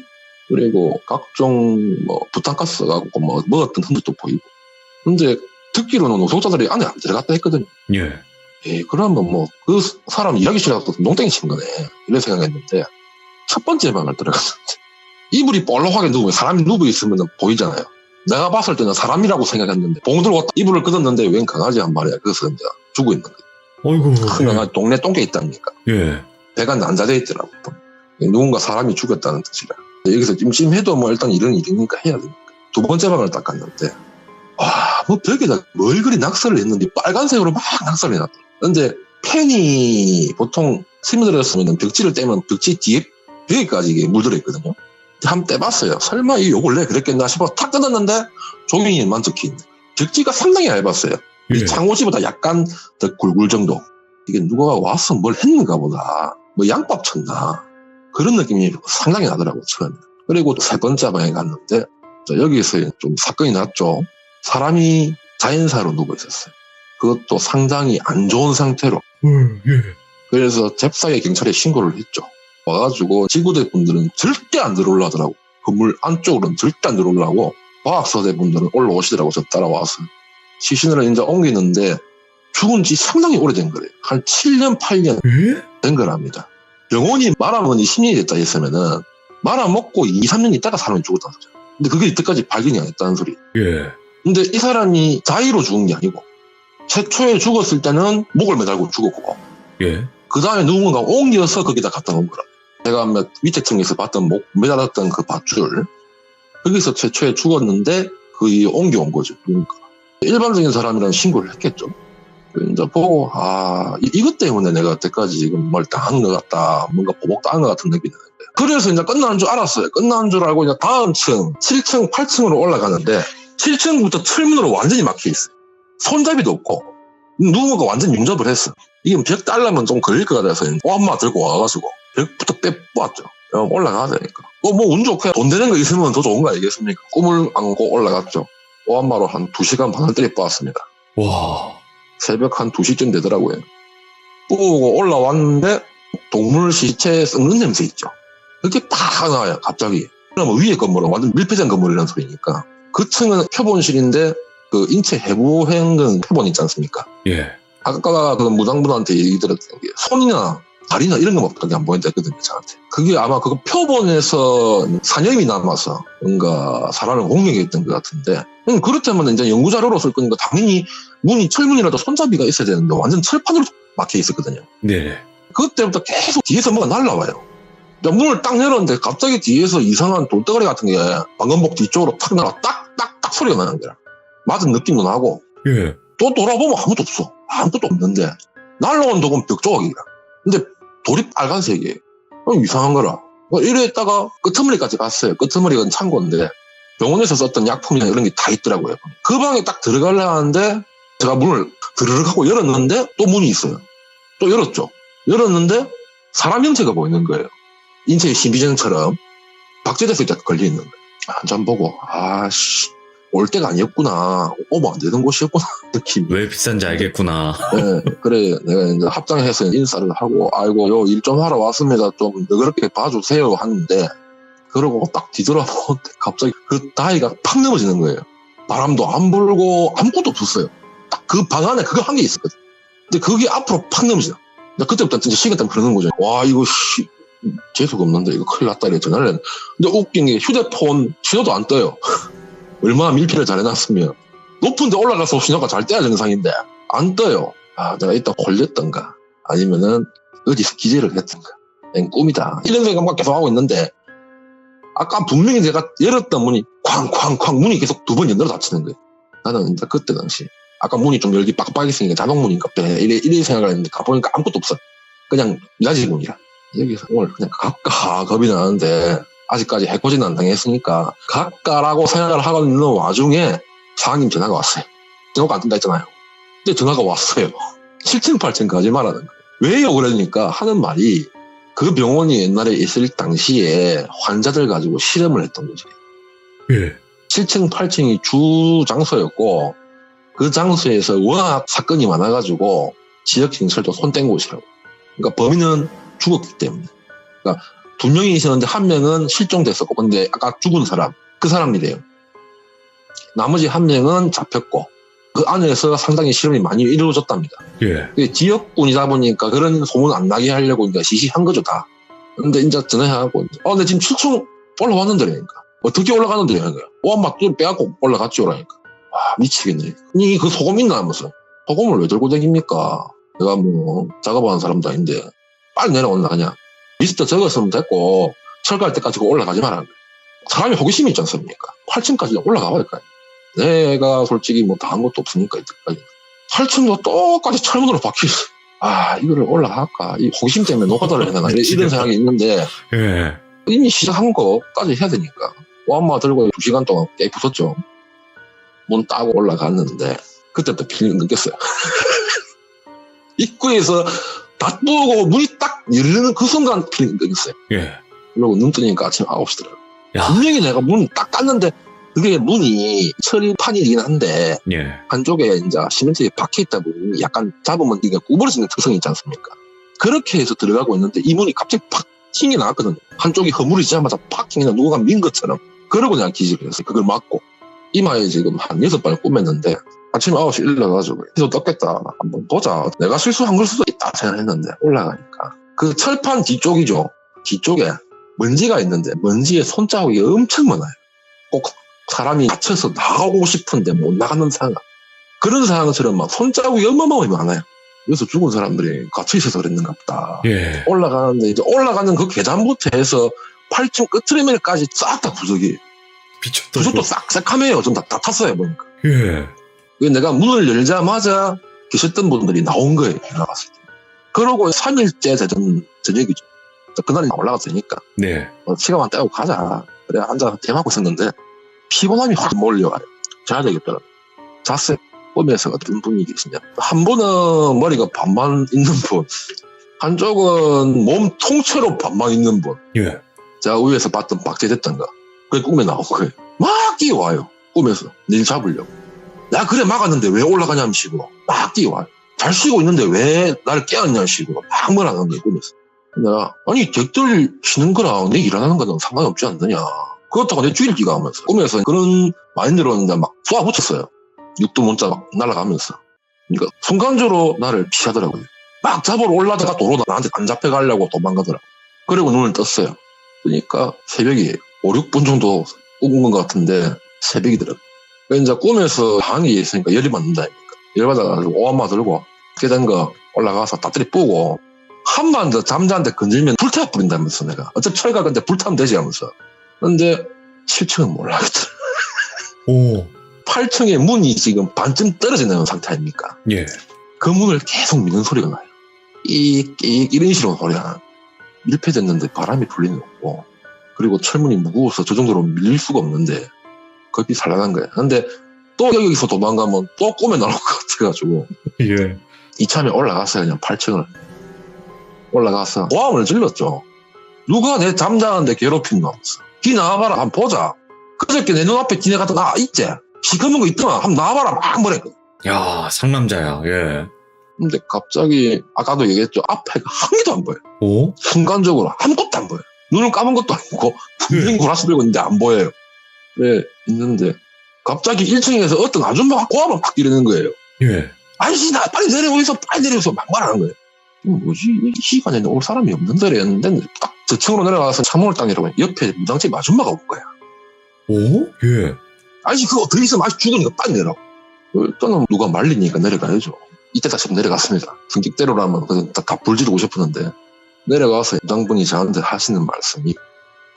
그리고 각종 뭐 부탄가스 갖고 뭐 먹었던 흔적도 보이고. 근데 듣기로는 노숙자들이 안에 안 들어갔다 했거든요. 예. 그러면 뭐 그 사람 이야기 싫어서 농땡이 친 거네. 이런 생각했는데 첫 번째 방을 들어갔는데 이불이 볼록하게 누우면 사람이 누워 있으면 보이잖아요. 내가 봤을 때는 사람이라고 생각했는데 봉 들고 이불을 끄덕는데 웬 강아지 한 마리야. 그래서 이제 죽어 있는 거예요. 어이구. 큰 강아지 동네 똥개 있답니까? 예. 배가 난자돼 있더라고. 누군가 사람이 죽였다는 뜻이라. 여기서 찜찜해도 뭐 일단 이런 일이니까 해야 되니까. 두 번째 방을 딱 갔는데 뭐 벽에다 뭘 그리 낙서를 했는지 빨간색으로 막 낙서를 해놨더라고. 근데 펜이 보통 스며들었으면 벽지를 떼면 벽지 뒤에 벽에까지 이게 물들어 있거든요. 한번 떼봤어요. 설마 이 욕을 내 그랬겠나 싶어 탁 뜯었는데 종이만 적혀있네. 벽지가 상당히 얇았어요. 예. 창호지보다 약간 더 굵을 정도. 이게 누가 와서 뭘 했는가 보다. 뭐 양밥 쳤나. 그런 느낌이 상당히 나더라고요, 처음에. 그리고 세 번째 방에 갔는데, 여기서 좀 사건이 났죠. 사람이 자연사로 누워 있었어요. 그것도 상당히 안 좋은 상태로. 예. 그래서 잽싸게 경찰에 신고를 했죠. 와가지고 지구대 분들은 절대 안 들어오려더라고. 건물 안쪽으로는 절대 안 들어오려고. 과학서대 분들은 올라오시더라고, 저 따라와서. 시신을 이제 옮기는데 죽은 지 상당히 오래된 거예요. 한 7년, 8년 예? 된 거랍니다. 병원이 말하면 10년이 됐다 했으면은 말아먹고 2, 3년 있다가 사람이 죽었다는 거죠. 근데 그게 이때까지 발견이 안 됐다는 소리. 예. 근데 이 사람이 자의로 죽은 게 아니고 최초에 죽었을 때는 목을 매달고 죽었고 예. 그 다음에 누군가 옮겨서 거기다 갖다 놓은 거라. 제가 밑에 층에서 봤던 목 매달았던 그 밧줄 거기서 최초에 죽었는데 그 옮겨온 거죠. 누군가. 일반적인 사람이라면 신고를 했겠죠. 이제 보고 이것 때문에 내가 여태까지 지금 뭘 당한 것 같다. 뭔가 보복당한 것 같은 느낌이 드는데. 그래서 이제 끝나는 줄 알았어요. 끝나는 줄 알고 이제 다음 층 7층 8층으로 올라가는데 7층부터 철문으로 완전히 막혀 있어요. 손잡이도 없고 누군가 완전 융접을 했어. 이게 벽 딸려면 좀 걸릴 것 같아서 엄마 들고 와가지고 벽부터 빼보았죠. 올라가야 되니까. 뭐 운 좋게 돈 되는 거 있으면 더 좋은 거 아니겠습니까? 꿈을 안고 올라갔죠. 오한마로 한 2시간 반을 때려보았습니다. 와. 새벽 한 2시쯤 되더라고요. 뿌고 올라왔는데 동물 시체 썩는 냄새 있죠. 그게 팍 나와요, 갑자기. 그러면 위에 건물은 완전 밀폐된 건물이라는 소리니까. 그 층은 표본실인데 그 인체 해부행근 표본 있지 않습니까? 예. 아까 그 무당분한테 얘기 들었던 게 손이나 다리나 이런 것밖에 안 보인다 했거든요, 저한테. 그게 아마 그 표본에서 산염이 남아서 뭔가 사람을 공격했던 것 같은데, 그렇다면 이제 연구자료로 쓸 거니까 당연히 문이 철문이라도 손잡이가 있어야 되는데 완전 철판으로 막혀 있었거든요. 네. 그때부터 계속 뒤에서 뭐가 날라와요. 문을 딱 열었는데 갑자기 뒤에서 이상한 돌덩어리 같은 게 방검복 뒤쪽으로 탁 날아 딱딱딱 소리가 나는 거야. 맞은 느낌도 나고. 예. 또 돌아보면 아무도 없어. 아무것도 없는데 날라온 독은 벽 조각이야. 근데 돌이 빨간색이에요. 이상한 거라. 이랬다가 끄트머리까지 갔어요. 끄트머리가 창고인데 병원에서 썼던 약품이나 이런 게 다 있더라고요. 그 방에 딱 들어가려 하는데 제가 문을 드르륵 하고 열었는데 또 문이 있어요. 또 열었죠. 열었는데 사람 형체가 보이는 거예요. 인체의 신비전처럼 박제돼서 딱 걸려있는 거예요. 한참 보고 올 때가 아니었구나. 오면 안 되는 곳이었구나. 느낌. 왜 비싼지 알겠구나. 네, 그래 내가 이제 합장해서 인사를 하고 아이고 요 일 좀 하러 왔습니다. 좀 너그럽게 봐주세요 하는데 그러고 딱 뒤돌아보는데 갑자기 그 다이가 팍 넘어지는 거예요. 바람도 안 불고 아무것도 없었어요. 딱 그 방 안에 그거 한 개 있었거든. 근데 그게 앞으로 팍 넘어지나. 그때부터 진짜 시간 때문에 그러는 거죠. 와 이거 재수가 없는데 이거 큰일 났다 이래 전화를 했는데 근데 웃긴 게 휴대폰 신호도 안 떠요. 얼마나 밀폐를 잘 해놨으면 높은 데 올라가서 신호가 잘 떠야 정상인데 안 떠요. 내가 이따 걸렸던가 아니면은 어디서 기재를 했던가. 꿈이다. 이런 생각만 계속 하고 있는데, 아까 분명히 제가 열었던 문이 쾅쾅쾅 문이 계속 2번 연달아 닫히는 거예요. 나는 이제 그때 당시 아까 문이 좀 열기 빡빡했으니까 자동문인가 이래 생각을 했는데 가보니까 아무것도 없어. 그냥 미닫이 문이라. 여기서 오늘 그냥 가까 겁이 나는데 아직까지 해코지는 안 당했으니까 가까라고 생각을 하고 있는 와중에 사장님 전화가 왔어요. 전화가 안 뜬다 했잖아요. 근데 전화가 왔어요. 7층 8층 가지 말라는 거예요. 왜요? 그러니까 하는 말이 그 병원이 옛날에 있을 당시에 환자들 가지고 실험을 했던 거지. 예. 7층, 8층이 주 장소였고 그 장소에서 워낙 사건이 많아가지고 지역 진술도 손뗀 곳이라고. 그러니까 범인은 죽었기 때문에. 그러니까 2명이 있었는데 1명은 실종됐었고 근데 아까 죽은 사람, 그 사람이래요. 나머지 1명은 잡혔고 그 안에서 상당히 실험이 많이 이루어졌답니다. 예. 지역군이다 보니까 그런 소문 안 나게 하려고 이제 시시한 거죠, 다. 근데 이제 전화하고, 내 지금 7층 올라왔는데, 그러니까. 어떻게 올라가는데, 그러니까. 엄마 또 빼갖고 올라갔지, 그러니까. 미치겠네. 그 소금 있나 하면서. 소금을 왜 들고 다닙니까? 내가 뭐, 작업하는 사람도 아닌데. 빨리 내려온다, 그냥. 리스트 적었으면 됐고, 철거할 때까지 올라가지 마라. 사람이 호기심이 있지 않습니까? 8층까지 올라가 버릴까요? 내가 솔직히 뭐 다 한 것도 없으니까 이때까지 8층도 똑같이 철문으로 박혀있어. 이거를 올라갈까? 이 호기심 때문에 노가다를 해야 되나? 이런 생각이 있는데 예. 이미 시작한 거까지 해야 되니까 엄마 들고 2시간 동안 깨 부쉈죠. 문 따고 올라갔는데 그때부터 필름 느꼈어요. 입구에서 다 뜨고 문이 딱 열리는 그 순간 필름 느꼈어요. 예. 그리고 눈 뜨니까 아침 9시더라고요. 야. 분명히 내가 문 딱 땄는데 그게 문이 철판이긴 한데 예. 한쪽에 이제 시멘트에 박혀있다 보니 약간 잡으면 이게 구부러지는 특성이 있지 않습니까? 그렇게 해서 들어가고 있는데 이 문이 갑자기 팍 튕이 나왔거든요. 한쪽이 허물이지자마자 팍 튕이 나 누가 민 것처럼. 그러고 그냥 기절을 했어요. 그걸 맞고. 이마에 지금 한 6발 꿰맸는데 아침 9시 일어나가지고 계속 떴겠다. 한번 보자. 내가 실수한 걸 수도 있다 생각했는데 올라가니까 그 철판 뒤쪽이죠. 뒤쪽에 먼지가 있는데 먼지에 손자국이 엄청 많아요. 꼭 사람이 갇혀서 나가고 싶은데 못 나가는 상황. 그런 상황처럼 막 손자국이 어마어마하게 많아요. 그래서 죽은 사람들이 갇혀있어서 그랬는가 보다. 예. 올라가는데 이제 올라가는 그 계단부터 해서 8층 끝트레밀까지 싹 다 구석이. 구석도 싹싹하네요. 좀 다 탔어요, 보니까. 예. 그래서 내가 문을 열자마자 계셨던 분들이 나온 거예요, 올라갔을 때. 그러고 3일째 되던 저녁이죠. 그날이 올라갔으니까. 네. 시간만 떼고 가자. 그래, 앉아서 대하고 있었는데, 피곤함이 확 몰려와요. 자야 되겠더라고요. 잤어요. 꿈에서 어떤 분이 계시냐. 한 분은 머리가 반만 있는 분, 한쪽은 몸 통째로 반만 있는 분. 예. 제가 위에서 봤던 박제됐던 거. 그게 꿈에 나온 거예요. 막 뛰어와요. 꿈에서. 일 잡으려고. 야, 그래, 막았는데 왜 올라가냐는 식으로. 막 뛰어와요. 잘 쉬고 있는데 왜 나를 깨웠냐는 식으로. 막 뭐라는 거예요, 꿈에서. 내가, 아니, 객들 쉬는 거랑 내 일 안 하는 거는 상관이 없지 않느냐. 그렇다고 내 죽일기가 하면서. 꿈에서 그런 마인드로 이제 막 쏘아붙였어요. 육두 문자 막 날아가면서. 그러니까 순간적으로 나를 피하더라고요. 막 잡으러 올라다가 도로 나한테 안 잡혀가려고 도망가더라고요. 그리고 눈을 떴어요. 그러니까 새벽이 5, 6분 정도 꿈꾼 것 같은데 새벽이더라고요. 이제 꿈에서 방이 있으니까 열이 받는다니까. 열 받아가지고 오한마 들고 깨된 거 올라가서 따뜻히 뿌고 한 번 더 잠자한테 건들면 불태워 뿌린다면서 내가. 어차피 철가 근데 불타면 되지 하면서. 근데 7층은 몰라겠더라. 오. 8층의 문이 지금 반쯤 떨어지는 상태 아닙니까? 예. 그 문을 계속 미는 소리가 나요. 이런 식으로 소리가 나요. 밀폐됐는데 바람이 불리는 거고, 그리고 철문이 무거워서 저 정도로 밀릴 수가 없는데, 겁이 살라난 거예요. 근데 또 여기서 도망가면 또 꿈에 나올 것 같아가지고, 예. 이참에 올라갔어요. 그냥 8층을. 올라가서 고함을 질렀죠. 누가 내 잠자는데 괴롭힌 놈. 기 나와봐라. 한번 보자. 그저께 내 눈앞에 기내 같은 거 있지? 시커먼 거 있더만. 한번 나와봐라. 막 뭐랬거든. 야, 상남자야. 예. 근데 갑자기 아까도 얘기했죠. 앞에가 한 개도 안 보여. 오? 순간적으로 아무것도 안 보여. 눈을 감은 것도 아니고 분명히 구라스 들고 있는데 안 보여요. 네, 있는데 갑자기 1층에서 어떤 아줌마가 고함을 팍 이러는 거예요. 예. 아저씨 나 빨리 내려오셔서 빨리 내려오셔서 막 말하는 거예요. 뭐지? 이 시간에 올 사람이 없는데 이랬는데 딱 저층으로 내려가서 창문을 딱 내려가면 옆에 무당집 아줌마가 온 거야. 오? 예. 아저씨 그거 더 있으면 아저씨 죽으니까 빨리 내려와. 일단은 누가 말리니까 내려가야죠. 이때 다시 내려갔습니다. 승객대로라면 다 불지르고 싶었는데 내려가서 부장분이 저한테 하시는 말씀이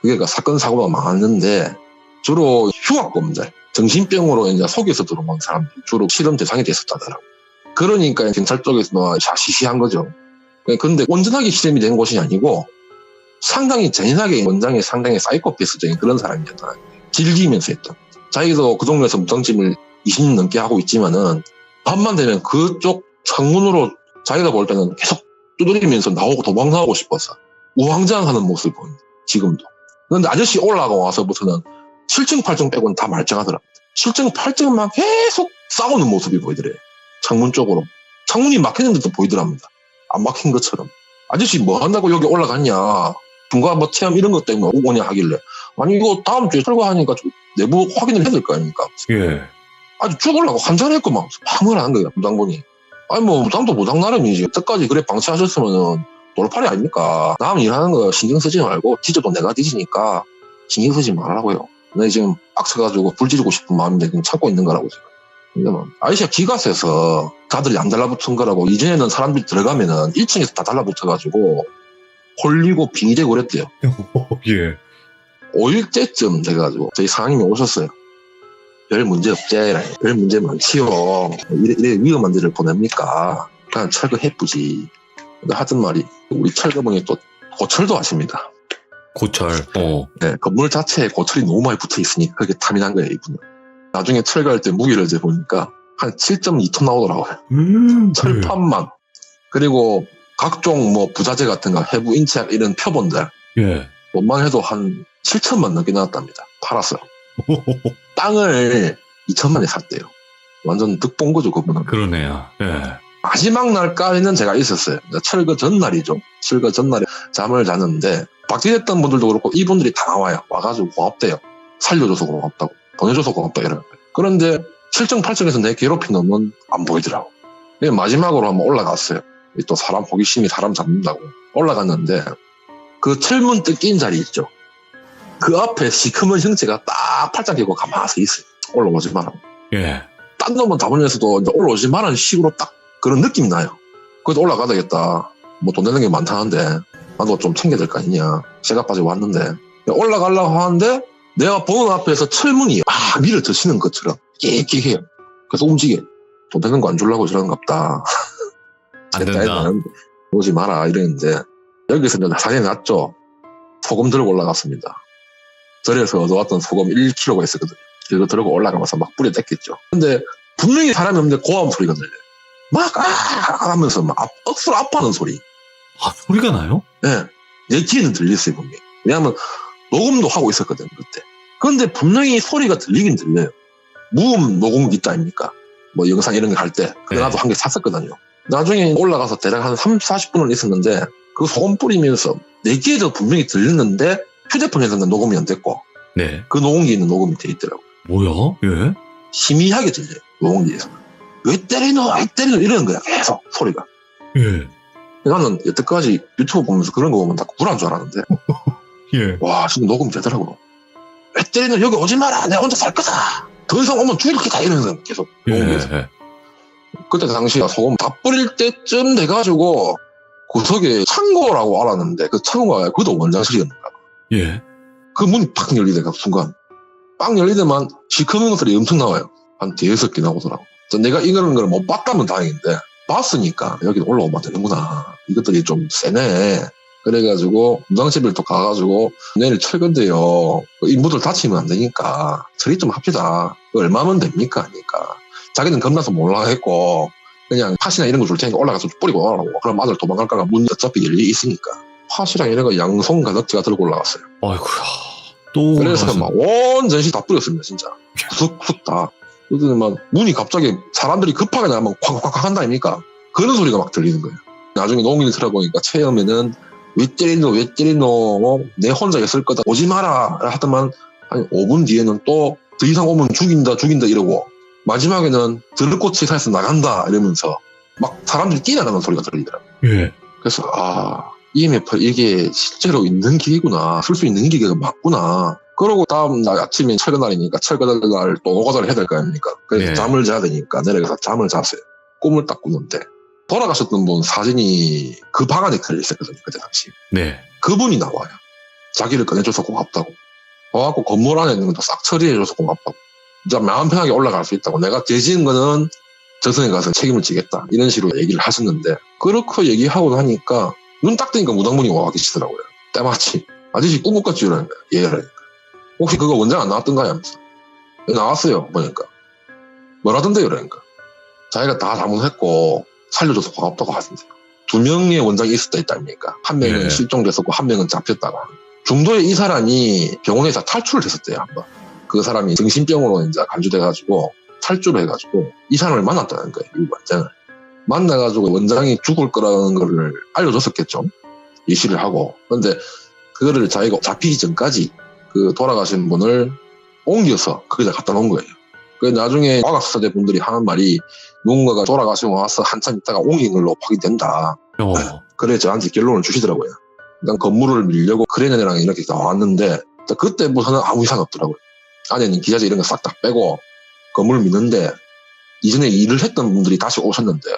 그게 사건 사고가 많았는데 주로 흉악범들, 정신병으로 이제 속에서 들어온 사람들이 주로 실험 대상이 됐었다더라고요. 그러니까 경찰 쪽에서 시시한 거죠. 그런데 온전하게 실험이 된 곳이 아니고 상당히 잔인하게 원장이 상당히 사이코패스적인 그런 사람이었다. 즐기면서 했던. 자기도 그 동네에서 무당집을 20년 넘게 하고 있지만은 밤만 되면 그쪽 창문으로 자기가 볼 때는 계속 두드리면서 나오고 도망나오고 싶어서 우왕좌왕하는 모습을 보입니다. 지금도. 그런데 아저씨 올라가 와서부터는 7층, 8층 빼고는 다 말짱하더랍니다. 7층, 8층만 계속 싸우는 모습이 보이더래요. 창문 쪽으로. 창문이 막혔는데도 보이더랍니다. 안 막힌 것처럼. 아저씨 뭐 한다고 여기 올라갔냐. 중간 뭐 체험 이런 것 때문에 오냐 하길래. 아니 이거 다음 주에 철거하니까 좀 내부 확인을 해야 될 거 아닙니까? 예. 아주 죽으려고 환장했구만. 황을 한 거야, 무당분이. 아니 뭐 무당도 무당 나름이지. 여태까지 그래 방치하셨으면은 돌팔이 아닙니까? 남 일하는 거 신경 쓰지 말고 뒤져도 내가 뒤지니까 신경 쓰지 말라고요. 내 지금 빡쳐가지고 불지르고 싶은 마음인데 그냥 참고 있는 거라고 지금. 근데 뭐 아저씨가 기가 세서 다들 안 달라붙은 거라고 이전에는 사람들이 들어가면은 1층에서 다 달라붙어가지고 홀리고 빙의되고 그랬대요. 예. 5일째쯤 돼가지고 저희 상임이 오셨어요. 별 문제 없지? 별 문제 많지요. 이래 위험한 데를 보냅니까? 그냥 철거해쁘지. 근데 하던 말이 우리 철거분이 또 고철도 아십니다. 고철. 네, 건물 자체에 고철이 너무 많이 붙어 있으니까 그게 탐이 난 거예요, 이분은. 나중에 철거할 때 무게를 재보니까 한 7.2톤 나오더라고요. 철판만. 그리고 각종 뭐 부자재 같은 거, 해부 인체학 이런 표본들. 예. 돈만 해도 한 7천만 넘게 나왔답니다. 팔았어요. 땅을 2천만에 샀대요. 완전 득본 거죠, 그분은. 그러네요. 예. 마지막 날까지는 제가 있었어요. 철거 전날이죠. 철거 전날에 잠을 잤는데 박제됐던 분들도 그렇고 이분들이 다 나와요. 와가지고 고맙대요. 살려줘서 고맙다고. 보내줘서 고맙다 이러는 거예요. 그런데 7층, 8층에서 내 괴롭힌 놈은 안 보이더라고. 마지막으로 한번 올라갔어요. 또 사람 호기심이 사람 잡는다고. 올라갔는데 그 철문 뜯긴 자리 있죠. 그 앞에 시커먼 형체가 딱 팔짱 끼고 가만히 서 있어요. 올라오지 마라. 예. 딴 놈은 다문에서도 이제 올라오지 마라는 식으로 딱 그런 느낌이 나요. 그래도 올라가야 되겠다. 뭐 돈 내는 게 많다는데 나도 좀 챙겨야 될 거 아니냐. 제가 빠져 왔는데 올라가려고 하는데 내가 보는 앞에서 철문이 막 밀어 젖히는 것처럼 깨끗해요. 그래서 움직여. 돈 내는 거 안 주려고 저러는갑다. 안 된다. 오지 마라 이랬는데 여기서 이제 사진이 났죠. 소금 들고 올라갔습니다. 절에서 얻어왔던 소금 1kg가 있었거든요. 그거 들고 올라가면서 막 뿌려 댔겠죠. 근데 분명히 사람이 없는데 고함 소리가 들려요. 막 하면서 막 억수로 아파하는 소리. 아, 소리가 나요? 네. 내 귀에는 들렸어요, 분명히. 왜냐하면 녹음도 하고 있었거든요, 그때. 그런데 분명히 소리가 들리긴 들려요. 무음 녹음기 있다 아닙니까? 뭐 영상 이런 거 할 때. 근데 나도 한 개 샀었거든요. 나중에 올라가서 대략 한 30-40분을 있었는데 그 소금 뿌리면서 내 귀에도 분명히 들렸는데 휴대폰에서는 녹음이 안 됐고 네. 그 녹음기에는 녹음이 돼 있더라고요. 뭐야? 예? 희미하게 들려요, 녹음기에서. 왜 때리노? 이러는 거야, 계속 소리가. 예. 나는 여태까지 유튜브 보면서 그런 거 보면 다 구란 줄 알았는데 예. 와, 진짜 녹음 되더라고. 왜 때리노? 여기 오지 마라. 내가 혼자 살 거다. 더 이상 오면 죽일 거다. 이러면서 계속 녹음기에서. 예. 그때 당시에 소금 다 뿌릴 때쯤 돼가지고 구석에 창고라고 알았는데 그 창고가 그것도 원장실이었는가 봐. 예. 그 문이 팍 열리다가 순간 빵 열리더만 시커먼 것들이 엄청 나와요. 한 5-6개 나오더라고. 내가 이런 걸 못 봤다면 다행인데 봤으니까 여기 올라오면 되는구나. 이것들이 좀 세네. 그래가지고 무당집을 또 가가지고 내일 철거인데요. 인부들 다치면 안 되니까 처리 좀 합시다. 얼마면 됩니까? 하니까 자기는 겁나서 못 올라가겠고 그냥 팥이나 이런 거 줄 테니까 올라가서 뿌리고 오라고. 그럼 아들 도망갈까가 문이 어차피 열려 있으니까 팥이랑 이런 거 양손 가득 제가 들고 올라갔어요. 아이고야. 또 그래서 올라가서... 막 온 전시 다 뿌렸습니다. 진짜 쑥쑥 다. 그래서 막 문이 갑자기 사람들이 급하게 나면 콱콱콱 한다 아닙니까? 그런 소리가 막 들리는 거예요. 나중에 농민이 들어보니까 처음에는 왜 때리노 내 혼자 있을 거다 오지 마라 하더만 한 5분 뒤에는 또 더 이상 오면 죽인다 이러고 마지막에는 들꽃이 살에서 나간다 이러면서 막 사람들이 뛰어나가는 소리가 들리더라고요. 예. 그래서 EMF 이게 실제로 있는 기계구나. 쓸 수 있는 기계가 맞구나. 그러고 다음 날 아침에 철거날이니까 철거날 또 노가다를 해야 될 거 아닙니까? 그래서 예. 잠을 자야 되니까 내려가서 잠을 잤어요. 꿈을 딱 꾸는데 돌아가셨던 분 사진이 그 방 안에 걸려 있었거든요. 그때 당시. 네. 그분이 나와요. 자기를 꺼내줘서 고맙다고. 와갖고 건물 안에 있는 것도 싹 처리해줘서 고맙다고. 이제 마음 편하게 올라갈 수 있다고. 내가 죄지은 거는 저승에 가서 책임을 지겠다. 이런 식으로 얘기를 하셨는데 그렇게 얘기하고 나니까 눈 딱 뜨니까 무당분이 와 계시더라고요. 때마치. 아저씨 꿈못 꿨지? 이러는 거야. 예. 그러니까. 혹시 그거 원장 안 나왔던가요? 하면서. 나왔어요. 보니까. 뭐라던데요? 그러니까. 자기가 다 잘못했고 살려줘서 고맙다고 하던데요. 2명의 원장이 있었다 했다니까. 한 명은 네. 실종됐었고 한 명은 잡혔다가. 중도에 이 사람이 병원에서 탈출을 했었대요. 한번. 그 사람이 정신병으로 이제 간주돼가지고 탈주를 해가지고 이 사람을 만났다는 거예요. 이 원장을. 만나가지고 원장이 죽을 거라는 거를 알려줬었겠죠. 예시를 하고. 그런데 그거를 자기가 잡히기 전까지 그 돌아가신 분을 옮겨서 거기다 갖다 놓은 거예요. 그 나중에 과학수사대 분들이 하는 말이 누군가가 돌아가시고 와서 한참 있다가 옮긴 걸로 확인된다. 그래 저한테 결론을 주시더라고요. 일단 건물을 밀려고 크레인이랑 이렇게 나왔는데 그때부터는 아무 이상 없더라고요. 안에는 기자재 이런 거 싹 다 빼고 건물을 미는데 이전에 일을 했던 분들이 다시 오셨는데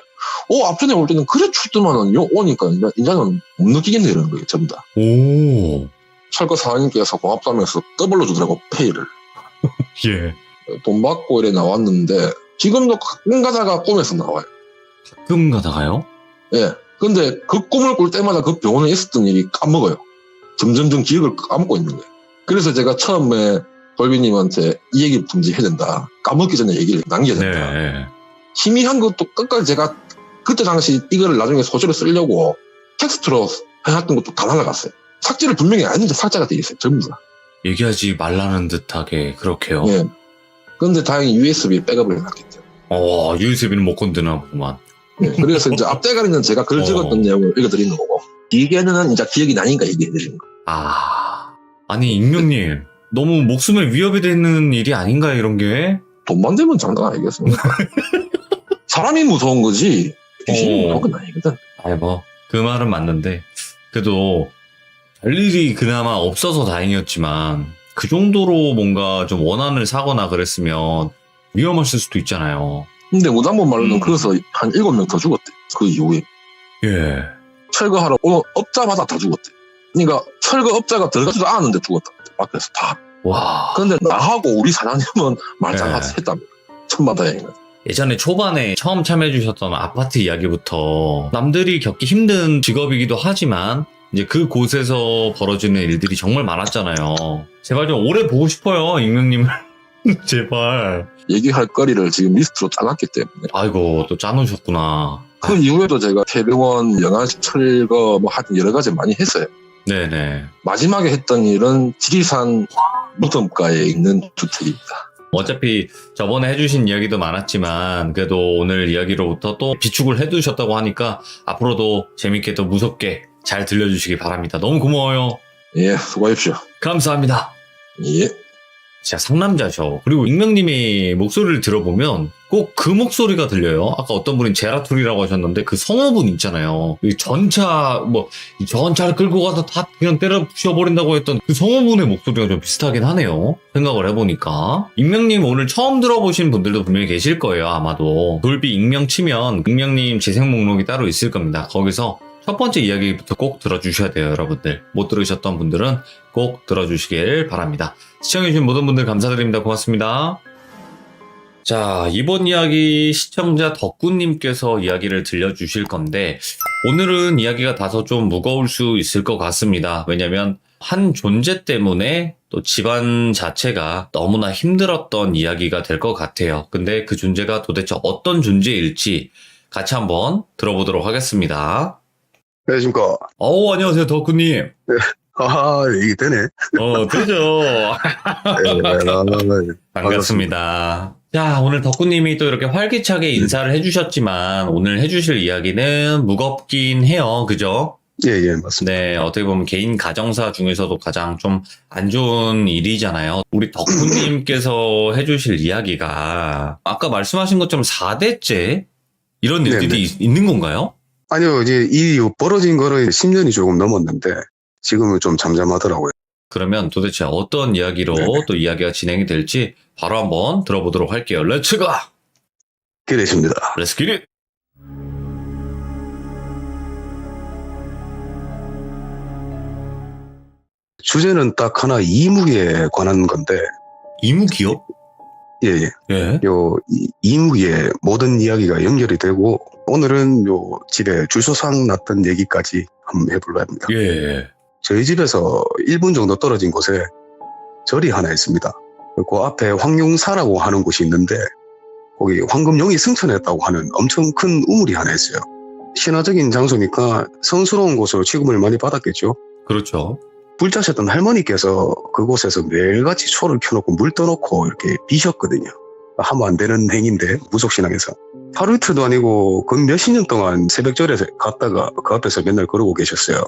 앞전에 올 때는 그래 춥더만은 오니까 이제는 못 느끼겠네 이러는 거예요. 전부 다. 오. 철거 사장님께서 고맙다면서 더블로 주더라고 페이를. 예. 돈 받고 이래 나왔는데 지금도 가끔 가다가 꿈에서 나와요. 가끔 가다가요? 예. 근데 그 꿈을 꿀 때마다 그 병원에 있었던 일이 까먹어요. 점점점 기억을 까먹고 있는 거예요. 그래서 제가 처음에 돌비님한테 이 얘기를 분지해야 된다. 까먹기 전에 얘기를 남겨야 된다. 네. 희미한 것도 끝까지 제가 그때 당시 이거를 나중에 소재로 쓰려고 텍스트로 해놨던 것도 다 날아갔어요. 삭제를 분명히 안 했는데 삭제가 돼 있어요. 전부 다. 얘기하지 말라는 듯하게 그렇게요. 예. 근데 다행히 USB 백업을 해놨겠죠. USB는 못 건드나 보구만. 예. 그래서 이제 앞대가리는 제가 글 적었던 내용을 읽어드리는 거고, 뒤에는 이제 기억이 나니까 얘기해드리는 거. 아니, 익명님. 너무 목숨에 위협이 되는 일이 아닌가요, 이런 게? 돈만 되면 장난 아니겠습니까? 사람이 무서운 거지, 귀신이 무서운 건 아니거든. 그 말은 맞는데, 그래도, 별일이 그나마 없어서 다행이었지만, 그 정도로 뭔가 좀 원한을 사거나 그랬으면 위험했을 수도 있잖아요. 근데 무당본 말로는 그래서 한 7명 더 죽었대. 그 이후에. 예. 철거하러 오는 업자마다 다 죽었대. 그러니까 철거업자가 들어가지도 않았는데 죽었다. 밖에서 다. 와. 근데 나하고 우리 사장님은 말짱같이 했답니다. 천마다행은. 예전에 초반에 처음 참여해주셨던 아파트 이야기부터 남들이 겪기 힘든 직업이기도 하지만 이제 그 곳에서 벌어지는 일들이 정말 많았잖아요. 제발 좀 오래 보고 싶어요, 익명님을. 제발. 얘기할 거리를 지금 리스트로 짜놨기 때문에. 아이고, 또 짜놓으셨구나. 그 이후에도 제가 태병원, 영안식 철거 뭐 하여튼 여러 가지 많이 했어요. 네네. 마지막에 했던 일은 지리산 무덤가에 있는 주택입니다. 어차피 저번에 해주신 이야기도 많았지만 그래도 오늘 이야기로부터 또 비축을 해두셨다고 하니까 앞으로도 재밌게 또 무섭게 잘 들려주시기 바랍니다. 너무 고마워요. 예, 수고하십시오. 감사합니다. 예. 진짜 상남자셔. 그리고 익명님이 목소리를 들어보면 꼭 그 목소리가 들려요. 아까 어떤 분이 제라툴이라고 하셨는데 그 성우분 있잖아요. 이 전차 이 전차를 끌고 가서 다 그냥 때려 부셔버린다고 했던 그 성우분의 목소리가 좀 비슷하긴 하네요. 생각을 해보니까. 익명님 오늘 처음 들어보신 분들도 분명히 계실 거예요. 아마도. 돌비 익명 치면 익명님 재생 목록이 따로 있을 겁니다. 거기서 첫 번째 이야기부터 꼭 들어주셔야 돼요, 여러분들. 못 들으셨던 분들은 꼭 들어주시길 바랍니다. 시청해주신 모든 분들 감사드립니다. 고맙습니다. 자, 이번 이야기 시청자 덕구님께서 이야기를 들려주실 건데, 오늘은 이야기가 다소 좀 무거울 수 있을 것 같습니다. 왜냐면, 한 존재 때문에 또 집안 자체가 너무나 힘들었던 이야기가 될 것 같아요. 근데 그 존재가 도대체 어떤 존재일지 같이 한번 들어보도록 하겠습니다. 안녕하십니까. 안녕하세요, 덕구님. 이게 되네. 되죠. 반갑습니다. 자, 오늘 덕구님이 또 이렇게 활기차게 인사를 해주셨지만, 오늘 해주실 이야기는 무겁긴 해요. 그죠? 예, 맞습니다. 네, 어떻게 보면 개인 가정사 중에서도 가장 좀 안 좋은 일이잖아요. 우리 덕구님께서 해주실 이야기가, 아까 말씀하신 것처럼 4대째 이런 일들이 있는 건가요? 아니요, 이제 이 벌어진 거는 10년이 조금 넘었는데, 지금은 좀 잠잠하더라고요. 그러면 도대체 어떤 이야기로 또 이야기가 진행이 될지 바로 한번 들어보도록 할게요. 렛츠 가! 기대십니다. 렛츠 기릿! 주제는 딱 하나 이무기에 관한 건데, 이무기요? 예. 예. 이무기에 모든 이야기가 연결이 되고, 오늘은 집에 줄소상 났던 얘기까지 한번 해볼려 합니다. 예. 저희 집에서 1분 정도 떨어진 곳에 절이 하나 있습니다. 그 앞에 황룡사라고 하는 곳이 있는데, 거기 황금용이 승천했다고 하는 엄청 큰 우물이 하나 있어요. 신화적인 장소니까 성스러운 곳으로 취급을 많이 받았겠죠. 그렇죠. 불자셨던 할머니께서 그곳에서 매일같이 초를 켜놓고 물 떠놓고 이렇게 비셨거든요. 하면 안 되는 행위인데, 무속신앙에서. 하루 이틀도 아니고 그 몇십 년 동안 새벽절에 갔다가 그 앞에서 맨날 그러고 계셨어요.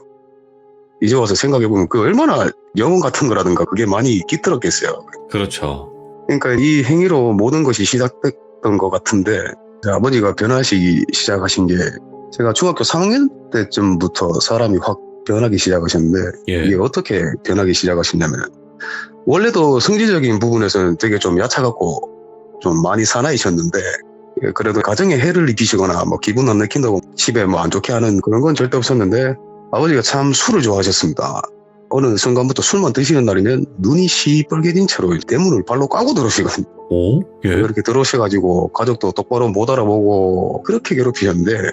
이제 와서 생각해보면 그 얼마나 영혼 같은 거라든가 그게 많이 깃들었겠어요. 그렇죠. 그러니까 이 행위로 모든 것이 시작됐던 것 같은데, 아버지가 변하시기 시작하신 게 제가 중학교 3학년 때쯤부터 사람이 확 변하기 시작하셨는데, 예. 이게 어떻게 변하기 시작하셨냐면, 원래도 성질적인 부분에서는 되게 좀 얕아갖고 좀 많이 사나이셨는데, 그래도 가정에 해를 입히시거나 뭐 기분 안 내킨다고 집에 뭐 안 좋게 하는 그런 건 절대 없었는데, 아버지가 참 술을 좋아하셨습니다. 어느 순간부터 술만 드시는 날이면 눈이 시뻘개진 채로 대문을 발로 까고 들어오시거든요. 오? 예. 그렇게 들어오셔가지고 가족도 똑바로 못 알아보고 그렇게 괴롭히셨는데,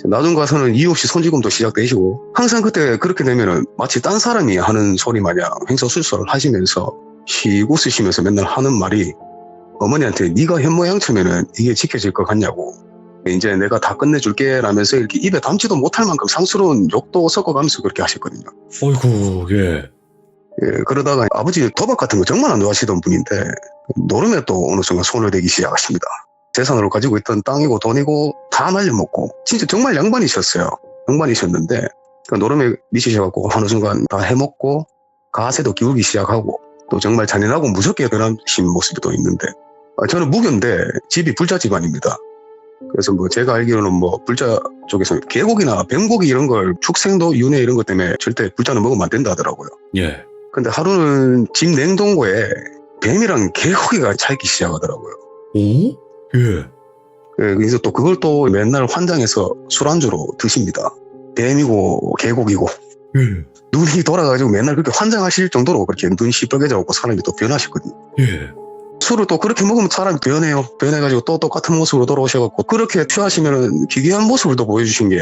나중 가서는 이유 없이 손찌검도 시작되시고, 항상 그때 그렇게 되면은 마치 딴 사람이 하는 소리 마냥 횡설수설을 하시면서 씩 웃으시면서 맨날 하는 말이, 어머니한테 네가 현모양처면은 이게 지켜질 것 같냐고, 이제 내가 다 끝내줄게 라면서 이렇게 입에 담지도 못할 만큼 상스러운 욕도 섞어가면서 그렇게 하셨거든요. 어이구, 예. 그러다가 아버지 도박 같은 거 정말 안 좋아하시던 분인데, 노름에 또 어느 순간 손을 대기 시작하십니다. 재산으로 가지고 있던 땅이고 돈이고 다 날려먹고, 진짜 정말 양반이셨어요. 양반이셨는데 노름에 미치셔갖고 어느 순간 다 해먹고 가세도 기울기 시작하고, 또 정말 잔인하고 무섭게 변하신 모습이 또 있는데, 저는 무교인데 집이 불자 집안입니다. 그래서 뭐 제가 알기로는 뭐 불자 쪽에서 개고기나 뱀고기 이런 걸 축생도 윤회 이런 것 때문에 절대 불자는 먹으면 안 된다 하더라고요. 예. 근데 하루는 집 냉동고에 뱀이랑 개고기가 차있기 시작하더라고요. 오? 예. 그래서 또 그걸 또 맨날 환장해서 술안주로 드십니다. 뱀이고 개고기고. 예. 눈이 돌아가지고 맨날 그렇게 환장하실 정도로 그렇게 눈이 시뻘개져갖고 사람이 또 변하셨거든요. 예. 술을 또 그렇게 먹으면 사람이 변해요. 변해가지고 또 똑같은 모습으로 돌아오셔갖고, 그렇게 취하시면은 기괴한 모습을 또 보여주신 게,